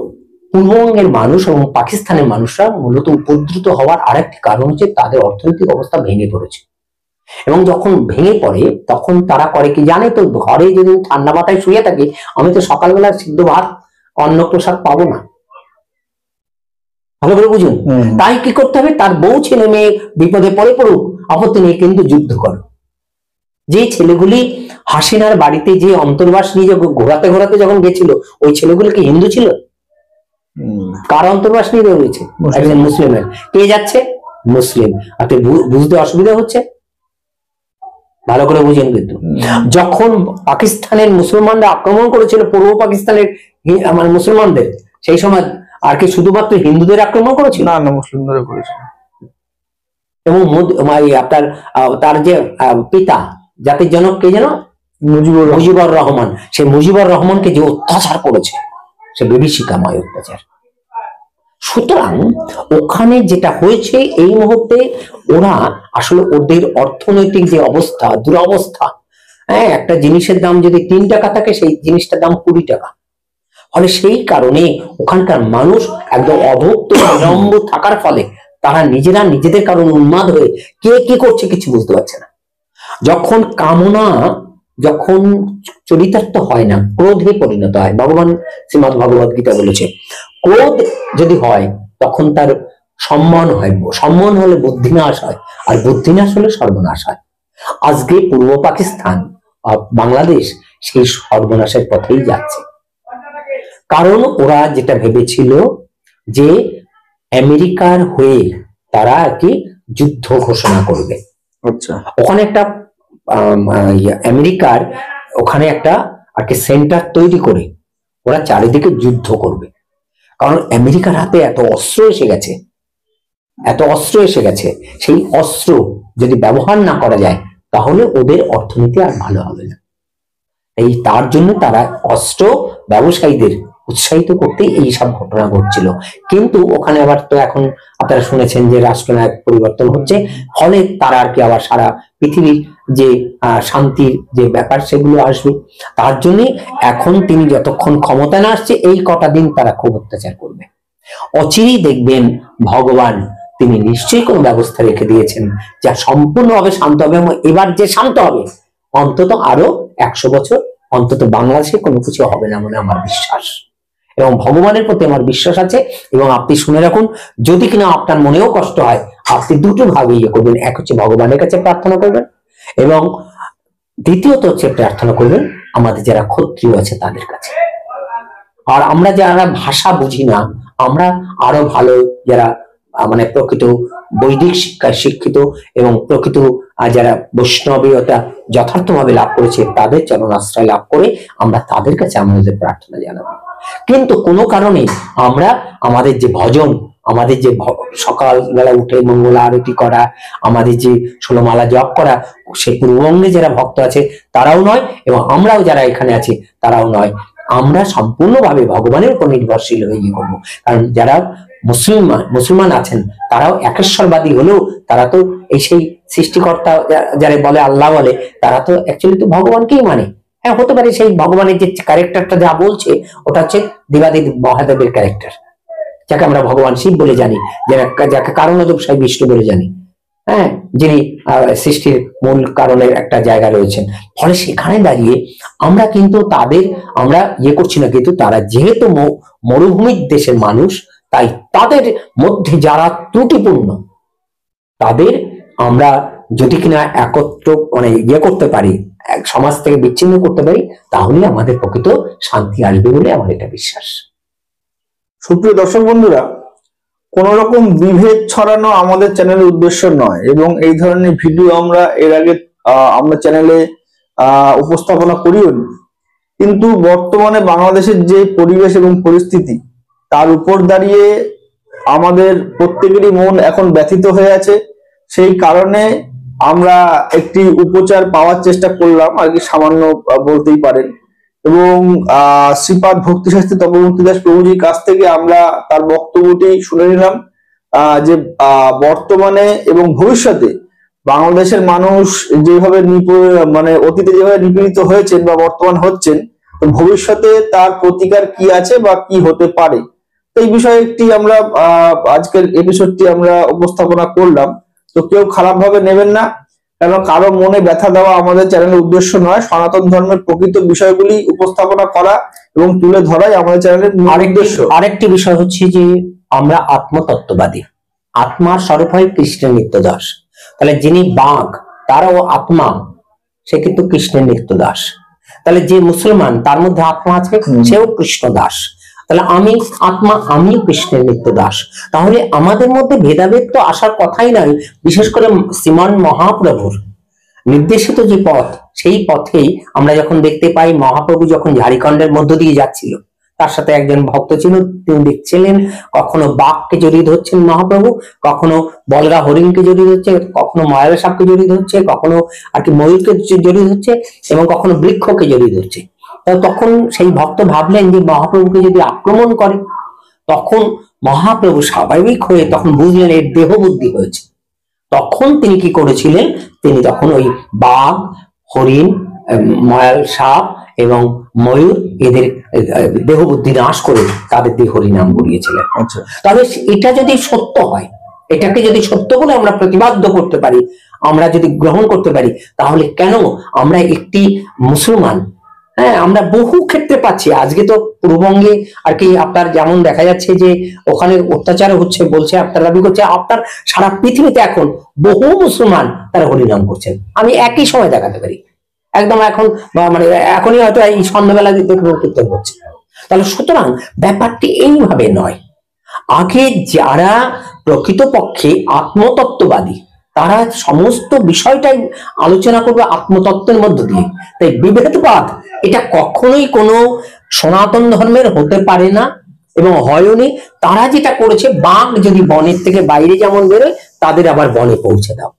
পূর্ববঙ্গের মানুষ এবং পাকিস্তানের মানুষরা মূলত উপদ্রুত হওয়ার আরেকটি কারণ হচ্ছে তাদের অর্থনৈতিক অবস্থা ভেঙে পড়েছে, এবং যখন ভেঙে পড়ে তখন তারা করে কি জানে তো, ঘরে যদি ঠান্ডা মাথায় শুয়ে থাকে, আমি তো সকালবেলা সিদ্ধ ভাত অন্ন প্রসাদ পাবো না, ভালো করে বুঝুন। তাই কি করতে হবে, তার বউ ছেলে মেয়ে বিপদে পড়ুক, আপত্তি নেই, কিন্তু যুদ্ধ করো। যে ছেলেগুলি হাসিনার বাড়িতে যে অন্তর্বাস নিয়ে ঘোরাতে ঘোরাতে যখন গেছিল, ওই ছেলেগুলো কি হিন্দু ছিল? কার অন্তর্বাস নিয়ে রয়েছে? একজন মুসলিমের। কে যাচ্ছে? মুসলিম। আপনি বুঝতে অসুবিধা হচ্ছে? ভালো করে বুঝেন। কিন্তু যখন পাকিস্তানের মুসলমানরা আক্রমণ করেছিল পূর্ব পাকিস্তানের মুসলমানদের, সেই সময় আর কি শুধুমাত্র হিন্দুদের আক্রমণ করেছিল? না, মুসলিমদের করেছিল। এবং আপনার তার যে পিতা, জাতির জনক কে যেন? মুজিবুর রহমান। সে মুজিবুর রহমানকে যে অত্যাচার করেছে, সে বিভীষিকাময় অত্যাচার। সুতরাং ওখানে যেটা হয়েছে এই মুহূর্তে, ওরা আসলে ওদের অর্থনৈতিক যে অবস্থা, দুরবস্থা, হ্যাঁ, একটা জিনিসের দাম যদি 3 টাকা থাকে, সেই জিনিসটার দাম 20 টাকা। ফলে সেই কারণে ওখানকার মানুষ একদম অভুক্ত বিলম্ব থাকার ফলে তারা নিজেরা নিজেদের কারণে উন্মাদ হয়ে কে কি করছে কিছু বুঝতে পারছে না। যখন কামনা যখন চরিতার্থ হয় না, ক্রোধে পরিণত হয়। ভগবান শ্রীমদ্ ভগবত গীতা বলেছে, ক্রোধ যদি হয় তখন তার সম্মান হয়, সম্মান হলে বুদ্ধিনাশ হয়, আর বুদ্ধিনাশ হলে সর্বনাশ হয়। আজকে পূর্ব পাকিস্তান আর বাংলাদেশ সেই সর্বনাশের পথেই যাচ্ছে। কারণ ওরা যেটা ভেবেছিল যে আমেরিকার হয়ে তারা আর কি যুদ্ধ ঘোষণা করবে। আচ্ছা, ওখানে একটা আমেরিকার ওখানে একটা আর কি সেন্টার তৈরি করে ওরা চারিদিকে যুদ্ধ করবে। কারণ আমেরিকার হাতে এত অস্ত্র এসে গেছে, সেই অস্ত্র যদি ব্যবহার না করা যায় তাহলে ওদের অর্থনীতি আর ভালো হবে না। এই তার জন্য তারা অস্ত্র ব্যবসায়ীদের উৎসাহিত করতে এই সব ঘটনা ঘটছিল। কিন্তু ওখানে আবার তো এখন আপনারা শুনেছেন যে রাষ্ট্রনায়ক পরিবর্তন হচ্ছে, ফলে তারা আর কি আবার সারা পৃথিবীর যে শান্তির যে ব্যাপার সেগুলো আসবে। তার জন্য এখন তিনি যতক্ষণ ক্ষমতা না আসছে এই কটা দিন তারা খুব অত্যাচার করবে। অচিরেই দেখবেন ভগবান তিনি নিশ্চয়ই কোনো ব্যবস্থা রেখে দিয়েছেন যা সম্পূর্ণভাবে শান্ত হবে। এবং এবার যে শান্ত হবে অন্তত আরো 100 বছর অন্তত বাংলাদেশে কোনো কিছু হবে না বলে আমার বিশ্বাস, এবং ভগবানের প্রতি আমার বিশ্বাস আছে। এবং আপনি শুনে রাখুন, যদি কিনা আপনার মনেও কষ্ট হয় আপনি দুটো ভাবে ইয়ে করবেন, এক হচ্ছে ভগবানের কাছে প্রার্থনা করবেন, এবং দ্বিতীয়ত হচ্ছে প্রার্থনা করবেন আমাদের যারা ক্ষত্রিয় আছে তাদের কাছে। আর আমরা যারা ভাষা বুঝি না, আমরা আরো ভালো যারা মানে প্রকৃত বৈদিক শিক্ষায় শিক্ষিত এবং প্রকৃত যারা বৈষ্ণবীয়তা যথার্থভাবে লাভ করেছে তাদের চরণ আশ্রয় লাভ করে আমরা তাদের কাছে আমাদের প্রার্থনা জানাবো। কিন্তু কোনো কারণে আমরা আমাদের যে ভজন, আমাদের যে সকালবেলা উঠে মঙ্গল আরতি করা, আমাদের যে 16 মালা জপ করা, সে পূর্ববঙ্গে যারা ভক্ত আছে তারাও নয়, এবং আমরাও যারা এখানে আছি তারাও নয়। আমরা সম্পূর্ণভাবে ভগবানের উপর নির্ভরশীল হয়ে ইয়ে করবো। কারণ যারা মুসলমান আছেন তারাও একেশ্বরবাদী হলেও তারা তো এই সেই সৃষ্টিকর্তা যারা বলে আল্লাহ বলে, তারা তো অ্যাকচুয়ালি তো ভগবানকেই মানে। হ্যাঁ, হতে পারে সেই ভগবানের যে ক্যারেক্টারটা যা বলছে ওটা হচ্ছে দেবাদিদেব মহাদেবের ক্যারেক্টার, যাকে আমরা ভগবান শিব বলে জানি, যাকে কারণোদক সাই বিষ্ণু বলে জানি, হ্যাঁ, যিনি সৃষ্টির মূল কারণের একটা জায়গা রয়েছেন। ফলে সেখানে দাঁড়িয়ে আমরা কিন্তু তাদের আমরা ইয়ে করছি না, কিন্তু তারা যেহেতু মরুভূমির দেশের মানুষ, তাই তাদের মধ্যে যারা ত্রুটিপূর্ণ তাদের আমরা যদি কিনা একত্র মানে ইয়ে করতে পারি, সমাজ থেকে বিচ্ছিন্ন করতে পারি, তাহলে আমাদের প্রকৃত শান্তি আসবে বলে আমার এটা বিশ্বাস। সুপ্রিয় দর্শক বন্ধুরা, কোন রকম বিভেদ ছড়ানো আমাদের চ্যানেলের উদ্দেশ্য নয়, এবং এই ধরনের ভিডিও আমরা এর আগে আমরা চ্যানেলে উপস্থাপনা করিও নি। কিন্তু বর্তমানে বাংলাদেশের যে পরিবেশ এবং পরিস্থিতি তার উপর দাঁড়িয়ে আমাদের প্রত্যেকেরই মন এখন ব্যথিত হয়ে আছে। সেই কারণে আমরা একটি উপচার পাওয়ার চেষ্টা করলাম আর কি, সামান্য বলতেই পারেন। এবং শ্রীপাদ ভক্তি শাস্ত্রী তপমূর্তি দাস প্রভুজির কাছ থেকে আমরা তার বক্তব্যটি শুনে নিলাম যে বর্তমানে এবং ভবিষ্যতে বাংলাদেশের মানুষ যেভাবে মানে অতীতে যেভাবে নিপীড়িত হয়েছেন বা বর্তমান হচ্ছেন, তো ভবিষ্যতে তার প্রতিকার কি আছে বা কি হতে পারে, এই বিষয়ে একটি আমরা আজকের এপিসোডটি আমরা উপস্থাপনা করলাম। তো কেউ খারাপ ভাবে নেবেন না, কারণ কারো মনে ব্যথা দেওয়া আমাদের চ্যানেলের উদ্দেশ্য নয়। সনাতন ধর্মের প্রকৃত বিষয়গুলি উপস্থাপনা করা এবং তুলে ধরাই আমাদের চ্যানেলের উদ্দেশ্য। আরেকটি বিষয় হচ্ছে যে আমরা আত্মতত্ত্ববাদী, আত্মার স্বরূপ হয় কৃষ্ণের নিত্যদাস। তাহলে যিনি বাঘ তারও আত্মা, সে কিন্তু কৃষ্ণের নিত্যদাস। তাহলে যে মুসলমান তার মধ্যে আত্মা আছে, সেও কৃষ্ণ দাস। তাহলে আমি আত্মা, আমিও কৃষ্ণের নিত্যদাস। তাহলে আমাদের মধ্যে ভেদাভেদ তো আসার কথাই নাই। বিশেষ করে শ্রীমান মহাপ্রভুর নির্দেশিত যে পথ, সেই পথেই আমরা যখন দেখতে পাই মহাপ্রভু যখন ঝাড়খণ্ডের মধ্য দিয়ে যাচ্ছিল, তার সাথে একজন ভক্ত ছিল, তিনি দেখছিলেন কখনো বাঘকে জড়িয়ে ধরছেন মহাপ্রভু, কখনো বলগা হরিণকে জড়িয়ে ধরছে, কখনো ময়লা সাপকে জড়িয়ে ধরছে, কখনো আর কি ময়ূরকে জড়িয়ে ধরছে, এবং কখনো বৃক্ষকে জড়িয়ে ধরছে। তখন সেই ভক্ত ভাবলেন যে মহাপ্রভুকে যদি আক্রমণ করে, তখন মহাপ্রভু স্বাভাবিক হয়ে তখন বুঝলেন এর দেহ বুদ্ধি হয়েছে। তখন তিনি কি করেছিলেন, তিনি তখন ওই বাঘ, হরিণ, ময়াল সাপ এবং ময়ূর এদের দেহ বুদ্ধি নাশ করে তাদের দেহ হরিনাম করিয়েছিলেন। তবে এটা যদি সত্য হয়, এটাকে যদি সত্য বলে আমরা প্রতিবাদ্য করতে পারি, আমরা যদি গ্রহণ করতে পারি, তাহলে কেন আমরা একটি মুসলমান হ্যাঁ, আমরা বহু ক্ষেত্রে পাচ্ছি। আজকে তো পূর্ববঙ্গে আর কি আপনার যেমন দেখা যাচ্ছে যে ওখানে অত্যাচার হচ্ছে বলছে, আপনার দাবি করছে, আপনার সারা পৃথিবীতে এখন বহু মুসলমান তারা হরিনাম করছেন, আমি একই সময় দেখাতে পারি একদম এখন, মানে এখনই হয়তো এই সন্ধ্যাবেলা দেখতে কীর্তন করছে। তাহলে সুতরাং ব্যাপারটি এইভাবে নয়। আগে যারা প্রকৃতপক্ষে আত্মতত্ত্ববাদী তারা সমস্ত বিষয়টাই আলোচনা করবে আত্মতত্ত্বের মধ্য দিয়ে। তাই বিভেদবাদ এটা কখনোই কোনো সনাতন ধর্মের হতে পারে না এবং হয়নি। তারা যেটা করেছে, বাঘ যদি বনের থেকে বাইরে যেমন বেরোয়, তাদের আবার বনে পৌঁছে দাও,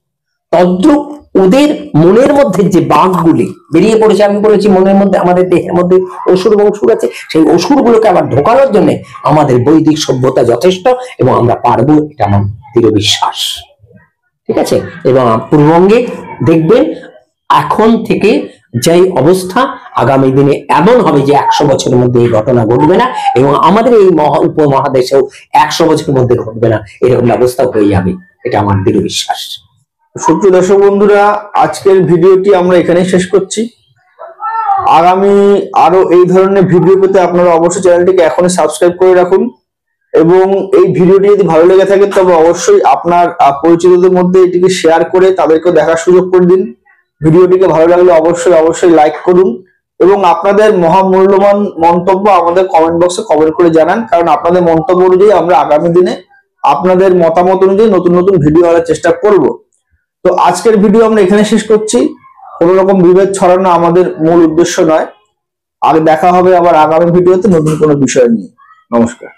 তদ্রূপ ওদের মনের মধ্যে যে বাঘগুলি বেরিয়ে পড়েছে, আমি বলেছি মনের মধ্যে আমাদের দেহের মধ্যে অসুর এবং সুর আছে, সেই অসুরগুলোকে আবার ঢোকানোর জন্য আমাদের বৈদিক সভ্যতা যথেষ্ট এবং আমরা পারবো, এটা আমার দৃঢ় বিশ্বাস। ঠিক আছে? এবং পূর্ববঙ্গে দেখবেন এখন থেকে যে অবস্থা, আগামী দিনে এমন হবে যে 100 বছরের মধ্যে এই ঘটনা ঘটবে না এবং আমাদের এই উপমহাদেশেও 100 বছরের মধ্যে ঘটবে না, এরকম ব্যবস্থা হয়ে যাবে, এটা আমার দৃঢ় বিশ্বাস। সুপ্রিয় দর্শক বন্ধুরা, আজকের ভিডিওটি আমরা এখানেই শেষ করছি। আগামী আরো এই ধরনের ভিডিও পেতে আপনারা অবশ্যই চ্যানেলটিকে এখনই সাবস্ক্রাইব করে রাখুন এবং এই ভিডিওটি যদি ভালো লেগে থাকে তবে অবশ্যই আপনার পরিচিতদের মধ্যে এটিকে শেয়ার করে তাদেরকে দেখার সুযোগ করে দিন। ভিডিওটিকে ভালো লাগলে অবশ্যই লাইক করুন এবং আপনাদের মহামূল্যবান মন্তব্য আমাদের কমেন্ট বক্সে কমেন্ট করে জানান, কারণ আপনাদের মন্তব্য অনুযায়ী আমরা আগামী দিনে আপনাদের মতামত অনুযায়ী নতুন নতুন ভিডিও আনার চেষ্টা করব। তো আজকের ভিডিও আমরা এখানে শেষ করছি। কোনো রকম বিভেদ ছড়ানো আমাদের মূল উদ্দেশ্য নয়। আর দেখা হবে আবার আগামী ভিডিওতে নতুন কোনো বিষয় নিয়ে। নমস্কার।